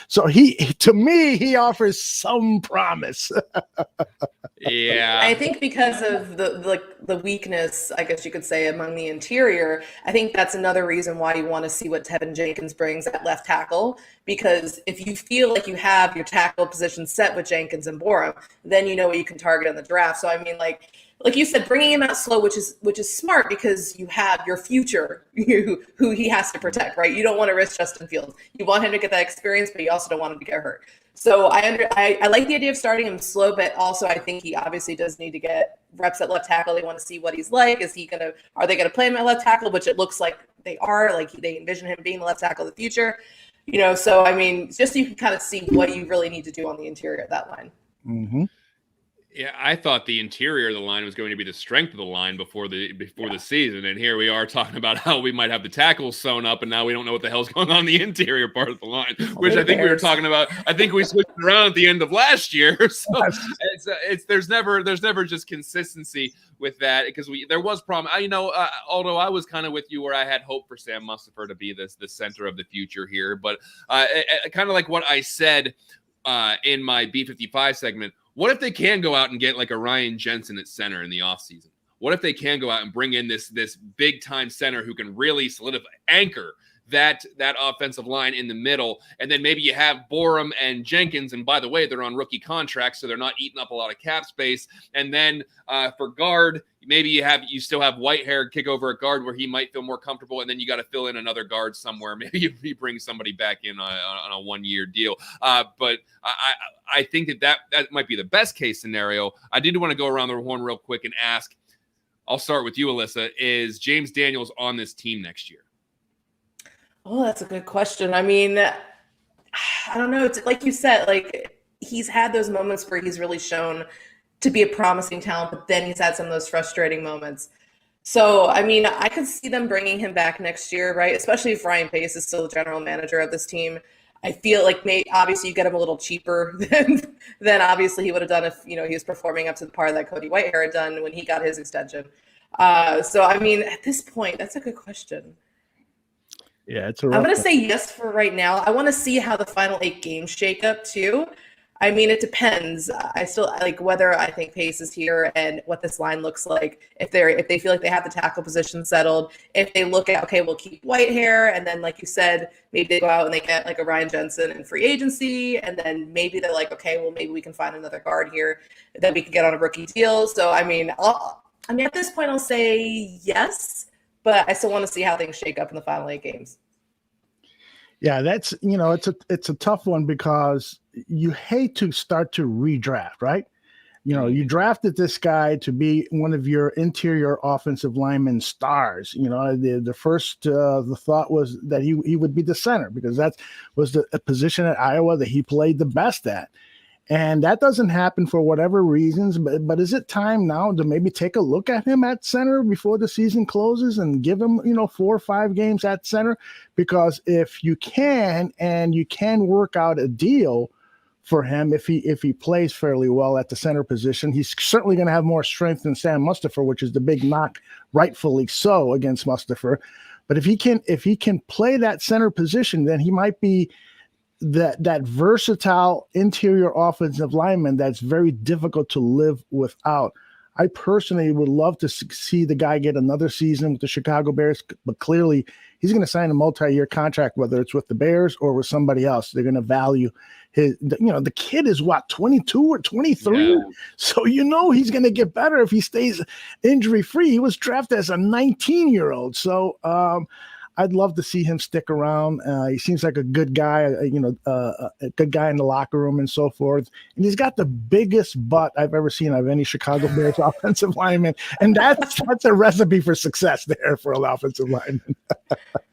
so to me, he offers some promise. Yeah, I think because of the weakness, I guess you could say, among the interior, I think that's another reason why you want to see what Tevin Jenkins brings at left tackle. Because if you feel like you have your tackle position set with Jenkins and Borum, then you know what you can target in the draft. So I mean, like you said, bringing him out slow, which is smart, because you have your future, who he has to protect, right? You don't want to risk Justin Fields. You want him to get that experience, but you also don't want him to get hurt. So I like the idea of starting him slow, but also I think he obviously does need to get reps at left tackle. They want to see what he's like. Are they gonna play him at left tackle? Which it looks like they are. Like they envision him being the left tackle of the future. So I mean, just so you can kind of see what you really need to do on the interior of that line. Mm-hmm. Yeah, I thought the interior of the line was going to be the strength of the line before the season, and here we are talking about how we might have the tackles sewn up, and now we don't know what the hell's going on in the interior part of the line, which I think we were talking about. I think we switched around at the end of last year, so there's never just consistency with that, because there was problem. Although I was kind of with you where I had hope for Sam Mustipher to be the center of the future here, but kind of like what I said. in my B55 segment, what if they can go out and get like a Ryan Jensen at center in the offseason? What if they can go out and bring in this big time center who can really anchor that offensive line in the middle, and then maybe you have Borum and Jenkins, and by the way, they're on rookie contracts, so they're not eating up a lot of cap space. And then for guard, maybe you still have Whitehair kick over at guard where he might feel more comfortable, and then you got to fill in another guard somewhere. Maybe you bring somebody back in on a 1-year deal. But I think that might be the best case scenario. I did want to go around the horn real quick and ask. I'll start with you, Alyssa. Is James Daniels on this team next year? Oh, that's a good question. I mean, I don't know. It's like you said, like he's had those moments where he's really shown to be a promising talent, but then he's had some of those frustrating moments. So, I mean, I could see them bringing him back next year, right? Especially if Ryan Pace is still the general manager of this team. I feel like obviously you get him a little cheaper than obviously he would have done if, he was performing up to the par that Cody Whitehair had done when he got his extension. So, I mean, at this point, that's a good question. Yeah, I'm going to say yes for right now. I want to see how the final 8 games shake up too. I mean, it depends. I still like whether I think Pace is here and what this line looks like. If they feel like they have the tackle position settled, if they look at, okay, we'll keep Whitehair, and then like you said, maybe they go out and they get like a Ryan Jensen in free agency, and then maybe they're like, okay, well maybe we can find another guard here that we can get on a rookie deal. So I mean, at this point I'll say yes, but I still want to see how things shake up in the final 8 games. Yeah, that's it's a tough one because you hate to start to redraft, right? You drafted this guy to be one of your interior offensive lineman stars. The first the thought was that he would be the center because that was the position at Iowa that he played the best at. And that doesn't happen for whatever reasons, but is it time now to maybe take a look at him at center before the season closes and give him, 4 or 5 games at center? Because if you can work out a deal for him, if he plays fairly well at the center position, he's certainly going to have more strength than Sam Mustipher, which is the big knock, rightfully so, against Mustipher. But if he can play that center position, then he might be that versatile interior offensive lineman that's very difficult to live without. I personally would love to see the guy get another season with the Chicago Bears, but clearly he's going to sign a multi-year contract, whether it's with the Bears or with somebody else. They're going to value the kid is 22 or 23. Yeah. So, he's going to get better if he stays injury free. He was drafted as a 19-year-old. So, I'd love to see him stick around. He seems like a good guy, a good guy in the locker room and so forth. And he's got the biggest butt I've ever seen of any Chicago Bears offensive lineman. And that's a recipe for success there for an offensive lineman.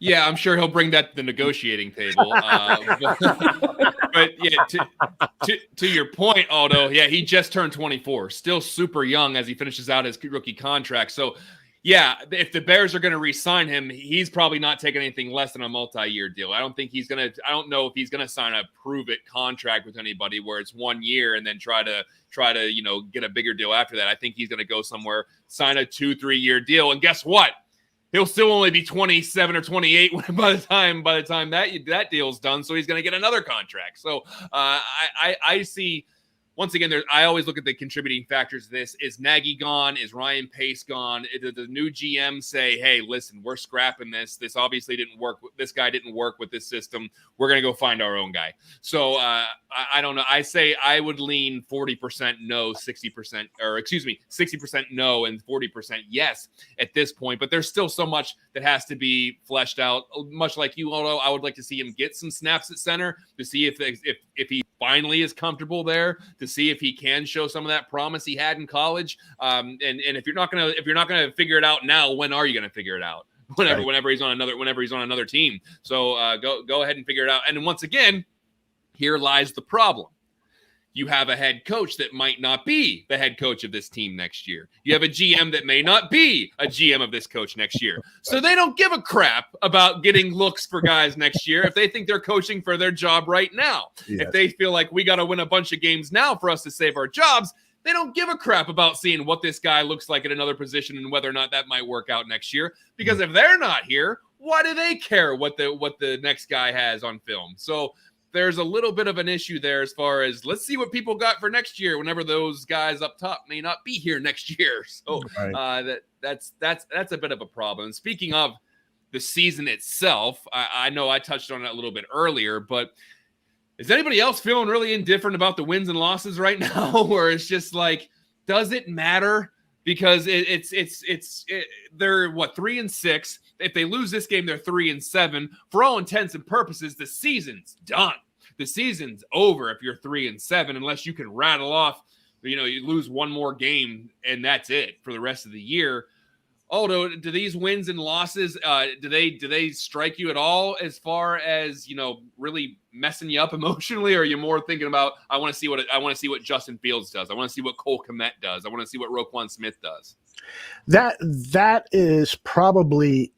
Yeah, I'm sure he'll bring that to the negotiating table. But yeah, to your point, Aldo, yeah, he just turned 24, still super young as he finishes out his rookie contract. So, yeah, if the Bears are going to re-sign him, he's probably not taking anything less than a multi-year deal. I don't know if he's going to sign a prove-it contract with anybody where it's 1 year and then try to get a bigger deal after that. I think he's going to go somewhere, sign a 2-3 year deal, and guess what? He'll still only be 27 or 28 by the time that deal's done. So he's going to get another contract. So I see. Once again, I always look at the contributing factors of this. Is Nagy gone? Is Ryan Pace gone? Did the new GM say, hey, listen, we're scrapping this. This obviously didn't work. This guy didn't work with this system. We're going to go find our own guy. So I don't know. I say I would lean 40% no, 60%, or excuse me, 60% no and 40% yes at this point. But there's still so much that has to be fleshed out. Much like you, Aldo, I would like to see him get some snaps at center to see if he finally is comfortable there, to see if he can show some of that promise he had in college. And if you're not gonna figure it out now, when are you gonna figure it out? Whenever he's on another team. So go ahead and figure it out. And once again, here lies the problem. You have a head coach that might not be the head coach of this team next year. You have a GM that may not be a GM of this coach next year. So they don't give a crap about getting looks for guys next year if they think they're coaching for their job right now. Yes. If they feel like we got to win a bunch of games now for us to save our jobs, they don't give a crap about seeing what this guy looks like at another position and whether or not that might work out next year. Because if they're not here, why do they care what the next guy has on film? So there's a little bit of an issue there as far as let's see what people got for next year whenever those guys up top may not be here next year. So that's a bit of a problem. And speaking of the season itself, I know I touched on it a little bit earlier, but is anybody else feeling really indifferent about the wins and losses right now? Where it's just like, does it matter? Because they're 3-6. If they lose this game, they're 3-7. For all intents and purposes, the season's done. The season's over if you're 3-7, unless you can rattle off, you lose one more game and that's it for the rest of the year. Aldo, do these wins and losses, do they strike you at all as far as, really messing you up emotionally? Or are you more thinking about, I want to see what Justin Fields does. I want to see what Cole Kmet does. I want to see what Roquan Smith does. That is probably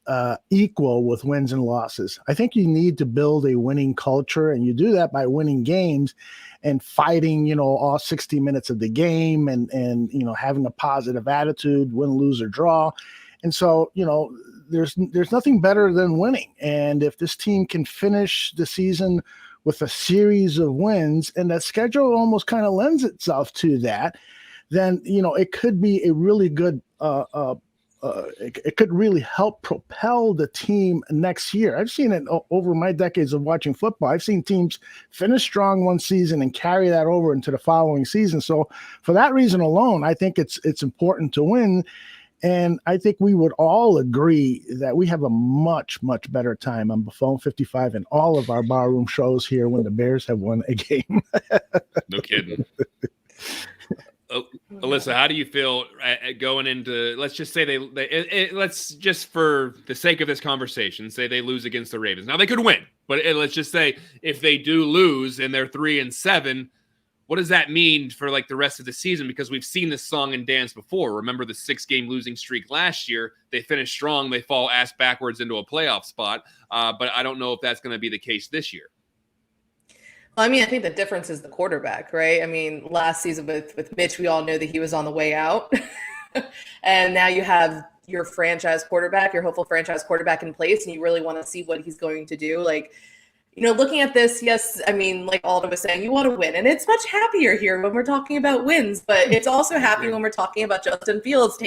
equal with wins and losses. I think you need to build a winning culture, and you do that by winning games and fighting, all 60 minutes of the game and having a positive attitude, win, lose, or draw. And so, there's nothing better than winning. And if this team can finish the season with a series of wins, and that schedule almost kind of lends itself to that, then, it could be a really good, it could really help propel the team next year. I've seen it over my decades of watching football. I've seen teams finish strong one season and carry that over into the following season. So for that reason alone, I think it's important to win. And I think we would all agree that we have a much, much better time on Buffone 55 and all of our barroom shows here when the Bears have won a game. No kidding. Alyssa, how do you feel going into, let's just say let's just for the sake of this conversation, say they lose against the Ravens. Now they could win, but let's just say if they do lose and they're 3-7, what does that mean for the rest of the season? Because we've seen this song and dance before. Remember the 6-game losing streak last year? They finished strong. They fall ass backwards into a playoff spot. But I don't know if that's going to be the case this year. Well, I think the difference is the quarterback, right? Last season with Mitch, we all knew that he was on the way out. And now you have your franchise quarterback, your hopeful franchise quarterback in place, and you really want to see what he's going to do. Looking at this, yes, like Aldo was saying, you want to win. And it's much happier here when we're talking about wins, but it's also happy when we're talking about Justin Fields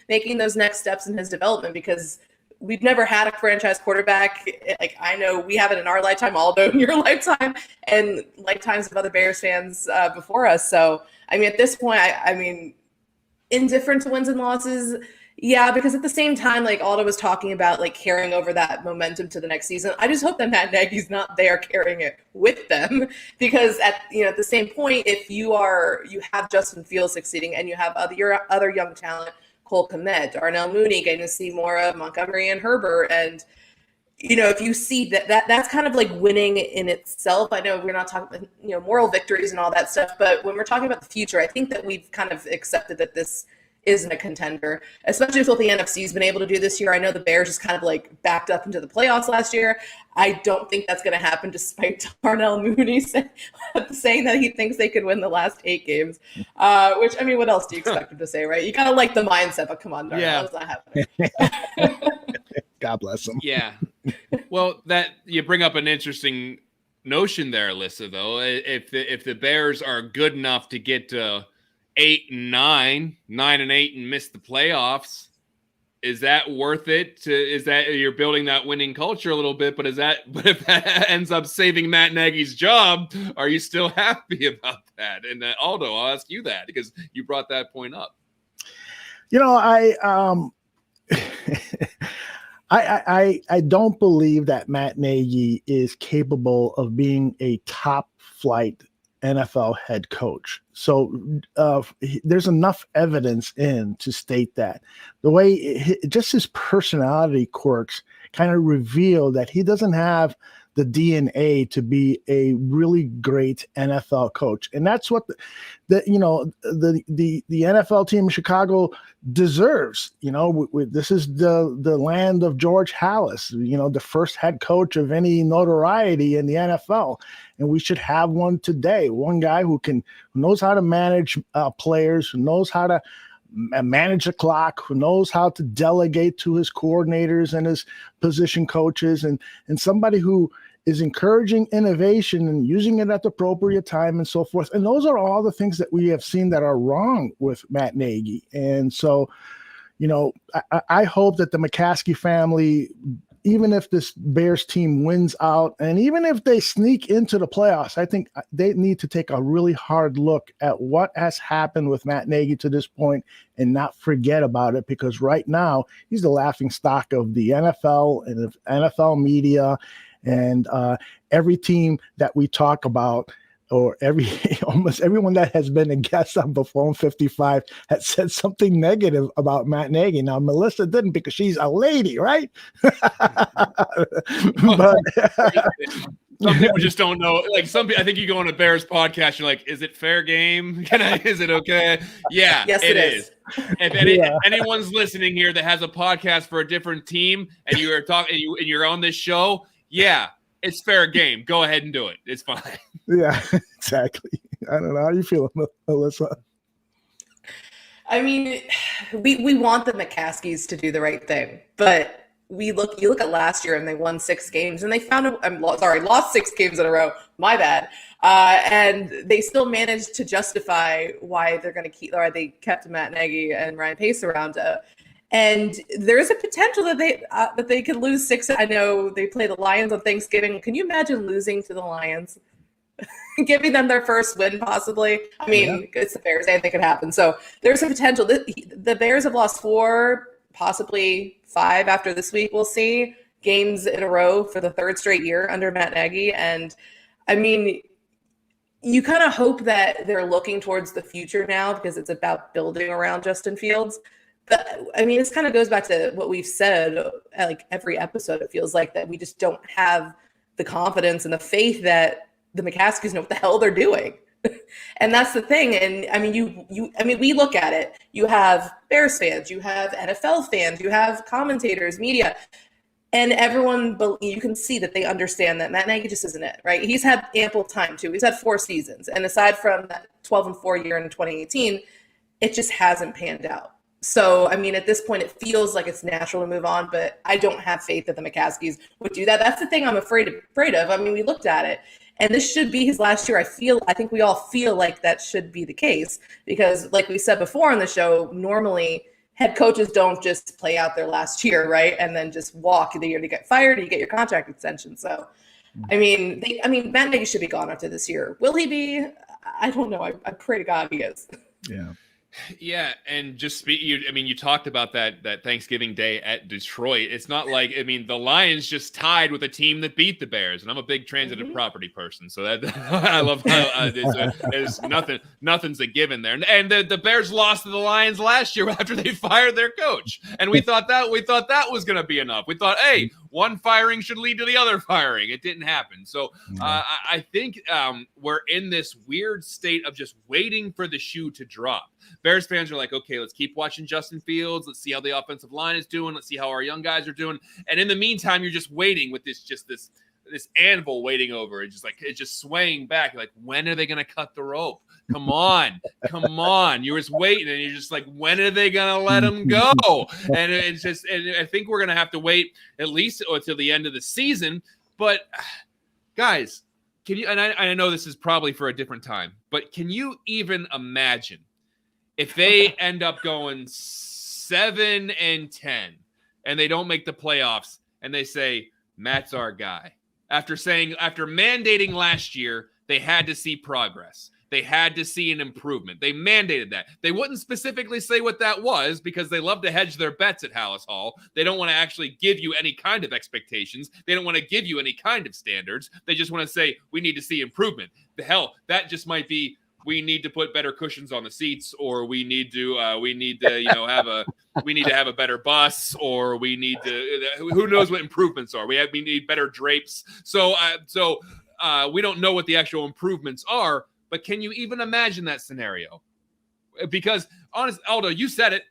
making those next steps in his development, because we've never had a franchise quarterback. I know we have it in our lifetime, Aldo in your lifetime, and lifetimes of other Bears fans before us. So, at this point, indifferent to wins and losses. Yeah, because at the same time, Aldo was talking about carrying over that momentum to the next season. I just hope that Matt Nagy's not there carrying it with them, because at the same point, if you have Justin Fields succeeding and you have other young talent, Cole Kmet, Darnell Mooney, getting to see more of Montgomery and Herbert, and if you see that's kind of winning in itself. I know we're not talking moral victories and all that stuff, but when we're talking about the future, I think that we've kind of accepted that this isn't a contender, especially with what the NFC's been able to do this year. I know the Bears just kind of backed up into the playoffs last year. I don't think that's going to happen, despite Darnell Mooney saying that he thinks they could win the last 8 games. Which, what else do you expect him to say, right? You got to like the mindset, but come on, Darnell, that's not happening. God bless him. Yeah. Well, that you bring up an interesting notion there, Alyssa, though. If the Bears are good enough to get to 8-9, 9-8, and miss the playoffs, is that worth it? Is that you're building that winning culture a little bit? But if that ends up saving Matt Nagy's job, are you still happy about that? And Aldo, I'll ask you that because you brought that point up. I don't believe that Matt Nagy is capable of being a top flight NFL head coach. So there's enough evidence to state that. The way just his personality quirks kind of reveal that he doesn't have the DNA to be a really great NFL coach. And that's what the NFL team in Chicago deserves. This is the land of George Halas, the first head coach of any notoriety in the NFL. And we should have one today. One guy who knows how to manage players, who knows how to manage the clock, who knows how to delegate to his coordinators and his position coaches, and somebody who is encouraging innovation and using it at the appropriate time and so forth. And those are all the things that we have seen that are wrong with Matt Nagy. And so, I hope that the McCaskey family, even if this Bears team wins out, and even if they sneak into the playoffs, I think they need to take a really hard look at what has happened with Matt Nagy to this point and not forget about it, because right now he's the laughing stock of the NFL and the NFL media, and every team that we talk about, or almost everyone that has been a guest on Buffone 55 has said something negative about Matt Nagy. Now, Melissa didn't, because she's a lady, right? But some people just don't know. Like some people, I think you go on a Bears podcast, you're like, is it fair game? Is it okay? Yeah, yes, it is. If anyone's listening here that has a podcast for a different team and you are talking and you're on this show, yeah, it's fair game. Go ahead and do it. It's fine. Yeah, exactly. I don't know. How you feeling, Alyssa? I mean, we want the McCaskies to do the right thing, but you look at last year and they won 6 games and they lost 6 games in a row. My bad. And they still managed to justify why they kept Matt Nagy and Ryan Pace around. And there is a potential that they could lose 6. I know they play the Lions on Thanksgiving. Can you imagine losing to the Lions? Giving them their first win, possibly. I mean, It's the Bears. Anything could happen. So there's a potential. The Bears have lost 4, possibly 5 after this week. We'll see. Games in a row for the 3rd straight year under Matt Nagy. And, I mean, you kind of hope that they're looking towards the future now, because it's about building around Justin Fields. But, I mean, this kind of goes back to what we've said, like every episode, it feels like, that we just don't have the confidence and the faith that the McCaskies know what the hell they're doing. And that's the thing. And I mean, we look at it. You have Bears fans, you have NFL fans, you have commentators, media, and everyone, you can see that they understand that Matt Nagy just isn't it, right? He's had ample time too. He's had 4 seasons. And aside from that 12-4 year in 2018, it just hasn't panned out. So, I mean, at this point, it feels like it's natural to move on, but I don't have faith that the McCaskies would do that. That's the thing I'm afraid of. I mean, we looked at it, and this should be his last year. I think we all feel like that should be the case, because like we said before on the show, normally head coaches don't just play out their last year, right? And then just walk the year to get fired, or you get your contract extension. So, I mean, Matt Nagy should be gone after this year. Will he be? I don't know. I pray to God he is. Yeah. Yeah, and just you talked about that Thanksgiving Day at Detroit. It's not like, the Lions just tied with a team that beat the Bears, and I'm a big transitive property person, so that I love how there's nothing's a given there. And the Bears lost to the Lions last year after they fired their coach, and we thought that was going to be enough. We thought, hey, one firing should lead to the other firing. It didn't happen. So I think we're in this weird state of just waiting for the shoe to drop. Bears fans are like, okay, let's keep watching Justin Fields. Let's see how the offensive line is doing. Let's see how our young guys are doing. And in the meantime, you're just waiting with this anvil waiting over. It's just swaying back. You're like, when are they going to cut the rope? Come on. You're just waiting, and you're just like, when are they going to let him go? And and I think we're going to have to wait at least until the end of the season. But guys, can you, and I know this is probably for a different time, but can you even imagine if they end up going 7-10 and they don't make the playoffs, and they say, Matt's our guy? After mandating last year, they had to see progress. They had to see an improvement. They mandated that. They wouldn't specifically say what that was, because they love to hedge their bets at Hallis Hall. They don't want to actually give you any kind of expectations. They don't want to give you any kind of standards. They just want to say, we need to see improvement. The hell, that just might be, we need to put better cushions on the seats, or we need to have a better bus, or we need to, who knows what improvements are. We need better drapes. So we don't know what the actual improvements are, but can you even imagine that scenario? Because honest, Aldo, you said it,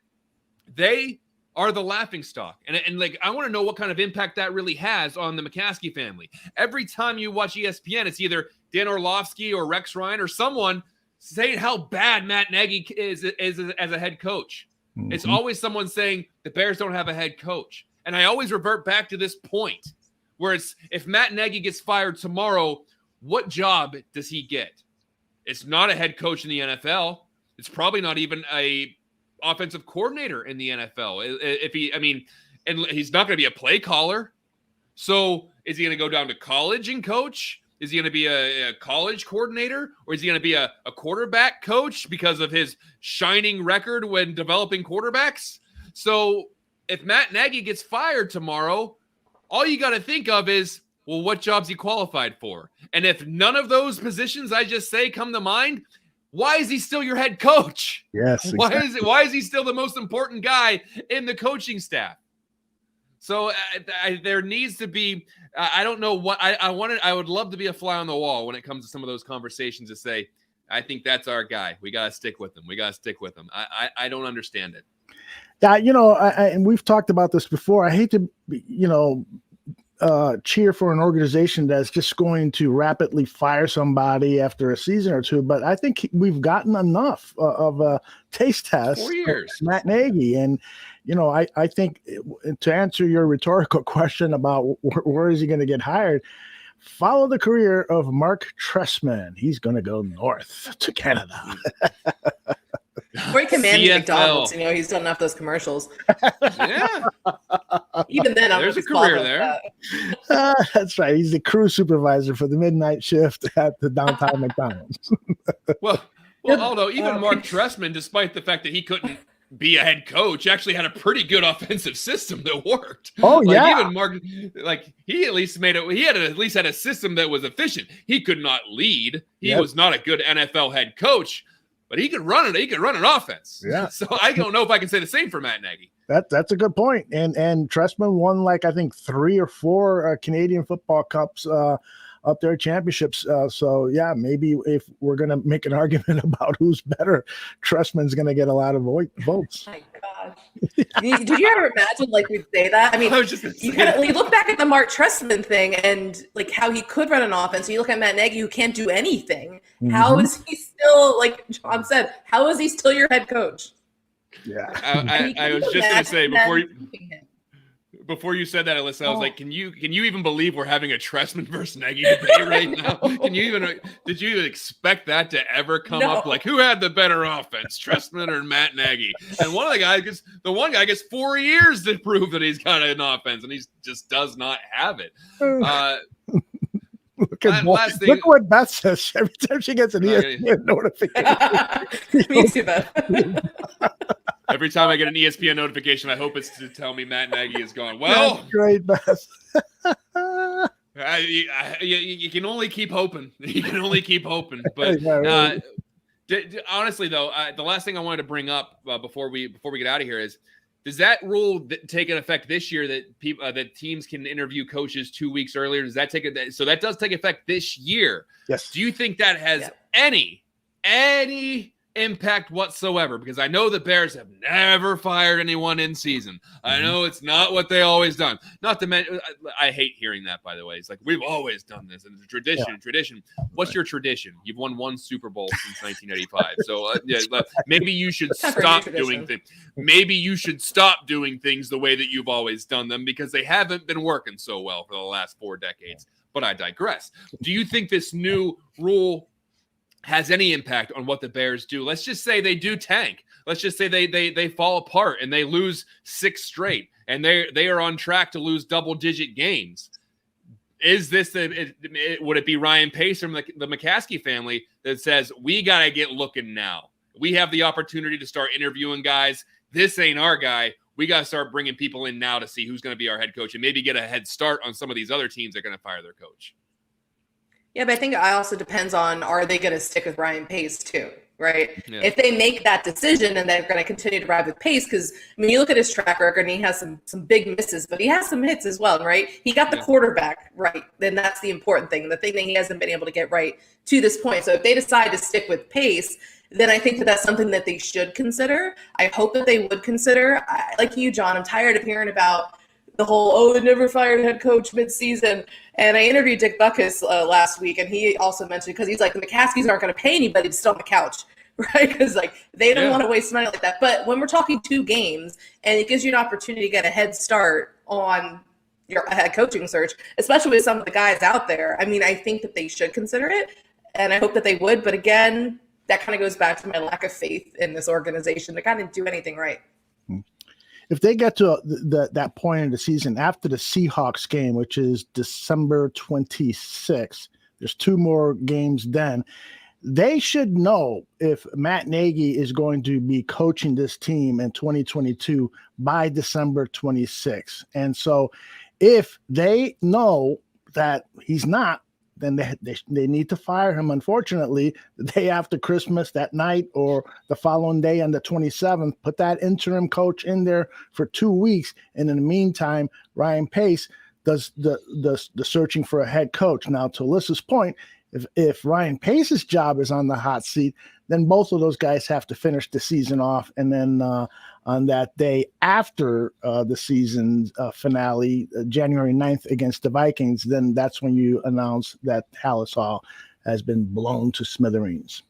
they are the laughingstock. And like, I want to know what kind of impact that really has on the McCaskey family. Every time you watch ESPN, it's either Dan Orlovsky or Rex Ryan or someone saying how bad Matt Nagy is as a head coach. It's always someone saying the Bears don't have a head coach. And I always revert back to this point where it's, if Matt Nagy gets fired tomorrow, what job does he get? It's not a head coach in the NFL. It's probably not even a offensive coordinator in the NFL. And he's not going to be a play caller. So is he going to go down to college and coach? Is he going to be a college coordinator? Or is he going to be a quarterback coach because of his shining record when developing quarterbacks? So if Matt Nagy gets fired tomorrow, all you got to think of is, well, what job's he qualified for? And if none of those positions I just say come to mind, why is he still your head coach? Yes. Exactly. Why is he still the most important guy in the coaching staff? So there needs to be, I don't know what I would love to be a fly on the wall when it comes to some of those conversations to say, I think that's our guy. We got to stick with him. I don't understand it. Yeah. And we've talked about this before. I hate to, cheer for an organization that's just going to rapidly fire somebody after a season or two, but I think we've gotten enough of a taste test. 4 years. Matt Nagy. And, I think to answer your rhetorical question about where is he going to get hired, follow the career of Mark Trestman. He's going to go north to Canada. Or he commanded McDonald's. He's done enough of those commercials. Yeah. Even then, there's a career there. That's right. He's the crew supervisor for the midnight shift at the downtown McDonald's. Well, Aldo, even Mark Trestman, despite the fact that he couldn't be a head coach, actually had a pretty good offensive system that worked. Oh, yeah. Even Mark, he at least had a system that was efficient. He could not lead. He was not a good NFL head coach, but he could run it. He could run an offense. Yeah. So I don't know if I can say the same for Matt Nagy. That's a good point. And Trestman won I think 3 or 4 Canadian football cups up there, championships. So yeah, maybe if we're going to make an argument about who's better, Trestman's going to get a lot of votes. Oh my gosh. Did you ever imagine we'd say that? I mean, you look back at the Mark Trestman thing and how he could run an offense. And you look at Matt Nagy, who can't do anything. Mm-hmm. How is he still, like John said, how is he still your head coach? Yeah. I was just going to say before you said that, Alyssa, I was like, can you even believe we're having a Trestman versus Nagy debate right now? Did you even expect that to ever come up? Who had the better offense, Trestman or Matt Nagy? And one guy gets 4 years to prove that he's got an offense, and he just does not have it. Look what Beth says every time she gets an ESPN notification. Me too, Beth. Every time I get an ESPN notification, I hope it's to tell me Matt Nagy is gone. Well, that's great, Beth. You can only keep hoping. But honestly, though, the last thing I wanted to bring up before we get out of here is, does that rule take an effect this year that that teams can interview coaches 2 weeks earlier? Does that so that does take effect this year? Yes. Do you think that has any impact whatsoever? Because I know the Bears have never fired anyone in season. I know it's not what they always done. Not to mention, I hate hearing that, by the way. It's we've always done this, and it's a tradition. What's your tradition? You've won 1 Super Bowl since 1985. So maybe you should stop doing things. Maybe you should stop doing things the way that you've always done them, because they haven't been working so well for the last 4 decades. But I digress. Do you think this new rule has any impact on what the Bears do? Let's just say they do tank. Let's just say they fall apart and they lose 6 straight, and they are on track to lose double-digit games. Is this would it be Ryan Pace from the McCaskey family that says, we got to get looking now? We have the opportunity to start interviewing guys. This ain't our guy. We got to start bringing people in now to see who's going to be our head coach and maybe get a head start on some of these other teams that are going to fire their coach. Yeah, but I think it also depends on, are they going to stick with Ryan Pace too, right? Yeah. If they make that decision and they're going to continue to ride with Pace, because you look at his track record and he has some big misses, but he has some hits as well, right? He got the quarterback right. Then that's the important thing, the thing that he hasn't been able to get right to this point. So if they decide to stick with Pace, then I think that's something that they should consider. I hope that they would consider. Like you, John, I'm tired of hearing about the whole, they never fired head coach midseason. And I interviewed Dick Buckus last week, and he also mentioned, because he's like, the McCaskies aren't going to pay anybody to sit on the couch. right? Because like they don't want to waste money like that. But when we're talking 2 games and it gives you an opportunity to get a head start on your head coaching search, especially with some of the guys out there, I mean, I think that they should consider it, and I hope that they would. But again, that kind of goes back to my lack of faith in this organization to kind of do anything right. If they get to that point in the season after the Seahawks game, which is December 26th, there's 2 more games then. They should know if Matt Nagy is going to be coaching this team in 2022 by December 26th. And so if they know that he's not, then they need to fire him, unfortunately, the day after Christmas, that night, or the following day on the 27th. Put that interim coach in there for 2 weeks. And in the meantime, Ryan Pace does the searching for a head coach. Now, to Alyssa's point, if Ryan Pace's job is on the hot seat, then both of those guys have to finish the season off. And then on that day after the season finale, January 9th against the Vikings, then that's when you announce that Halas Hall has been blown to smithereens.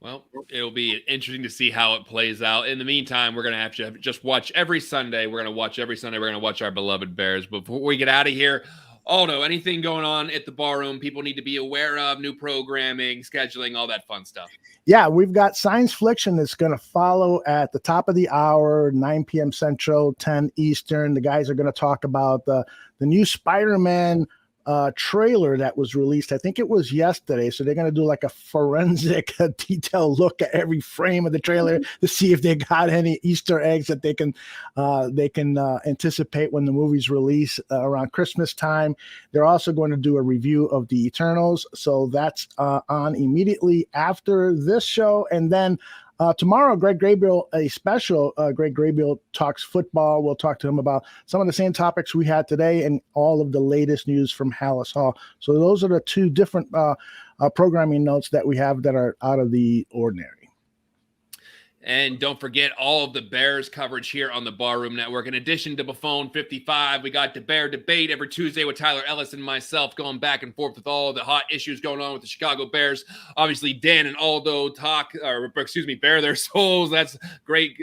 Well, it'll be interesting to see how it plays out. In the meantime, we're going to have to just watch every Sunday. We're going to watch every Sunday. We're going to watch our beloved Bears. Before we get out of here, Aldo, anything going on at the Barroom people need to be aware of, new programming, scheduling, all that fun stuff? Yeah, we've got Science Fliction that's going to follow at the top of the hour, 9 p.m. Central, 10 Eastern. The guys are going to talk about the new Spider-Man trailer that was released. I think it was yesterday. So they're going to do like a forensic detailed look at every frame of the trailer to see if they got any Easter eggs that they can anticipate when the movie's released around Christmas time. They're also going to do a review of the Eternals. So that's on immediately after this show. And then tomorrow, Greg Gabriel, a special. Greg Gabriel talks football. We'll talk to him about some of the same topics we had today and all of the latest news from Halas Hall. So those are the 2 different programming notes that we have that are out of the ordinary. And don't forget all of the Bears coverage here on the Barroom Network. In addition to Buffone 55, we got the Bear Debate every Tuesday with Tyler Ellis and myself going back and forth with all the hot issues going on with the Chicago Bears. Obviously, Dan and Aldo bare their souls. That's great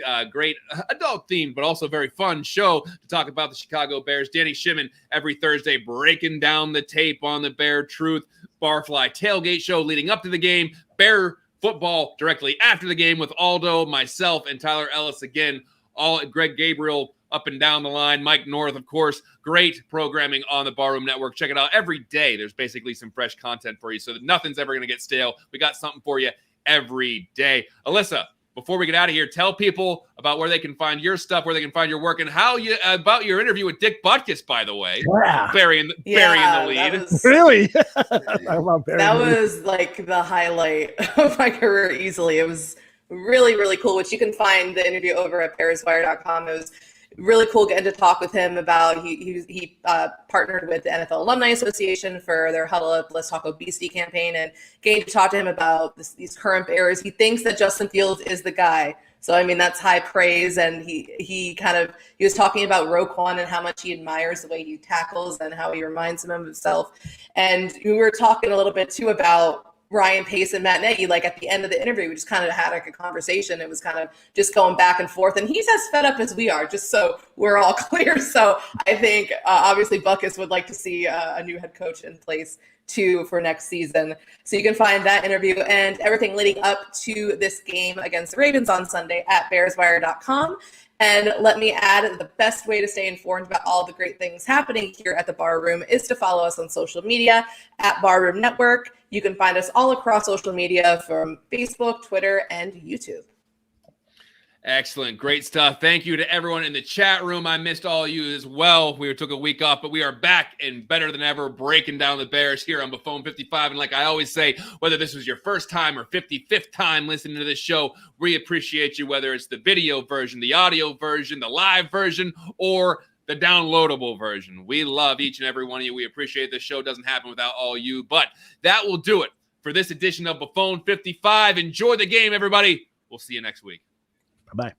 adult themed, but also very fun show to talk about the Chicago Bears. Danny Shimon every Thursday breaking down the tape on the Bear Truth. Barfly tailgate show leading up to the game. Bear football directly after the game with Aldo, myself, and Tyler Ellis again. All Greg Gabriel up and down the line. Mike North, of course. Great programming on the Barroom Network. Check it out every day. There's basically some fresh content for you, so that nothing's ever going to get stale. We got something for you every day. Alyssa, before we get out of here, tell people about where they can find your stuff, where they can find your work, and how you about your interview with Dick Butkus, by the way. Yeah. Burying the lead. Really? That was like the highlight of my career easily. It was really, really cool, which you can find the interview over at bearswire.com. It was really cool getting to talk with him about he partnered with the NFL Alumni Association for their Huddle Up, Let's Talk Obesity campaign, and getting to talk to him about these current Bears. He thinks that Justin Fields is the guy. So, I mean, that's high praise. And he was talking about Roquan and how much he admires the way he tackles and how he reminds him of himself. And we were talking a little bit too about Ryan Pace and Matt Nagy. Like at the end of the interview, we just kind of had like a conversation. It was kind of just going back and forth, and he's as fed up as we are, just so we're all clear. So I think obviously Butkus would like to see a new head coach in place too for next season. So you can find that interview and everything leading up to this game against the Ravens on Sunday at bearswire.com. And let me add, the best way to stay informed about all the great things happening here at the Bar Room is to follow us on social media at Barroom Network. You can find us all across social media from Facebook, Twitter, and YouTube. Excellent. Great stuff. Thank you to everyone in the chat room. I missed all of you as well. We took a week off, but we are back and better than ever breaking down the Bears here on Buffone 55. And like I always say, whether this was your first time or 55th time listening to this show, we appreciate you, whether it's the video version, the audio version, the live version, or the downloadable version. We love each and every one of you. We appreciate this show. Doesn't happen without all you, but that will do it for this edition of Buffone 55. Enjoy the game, everybody. We'll see you next week. Bye-bye.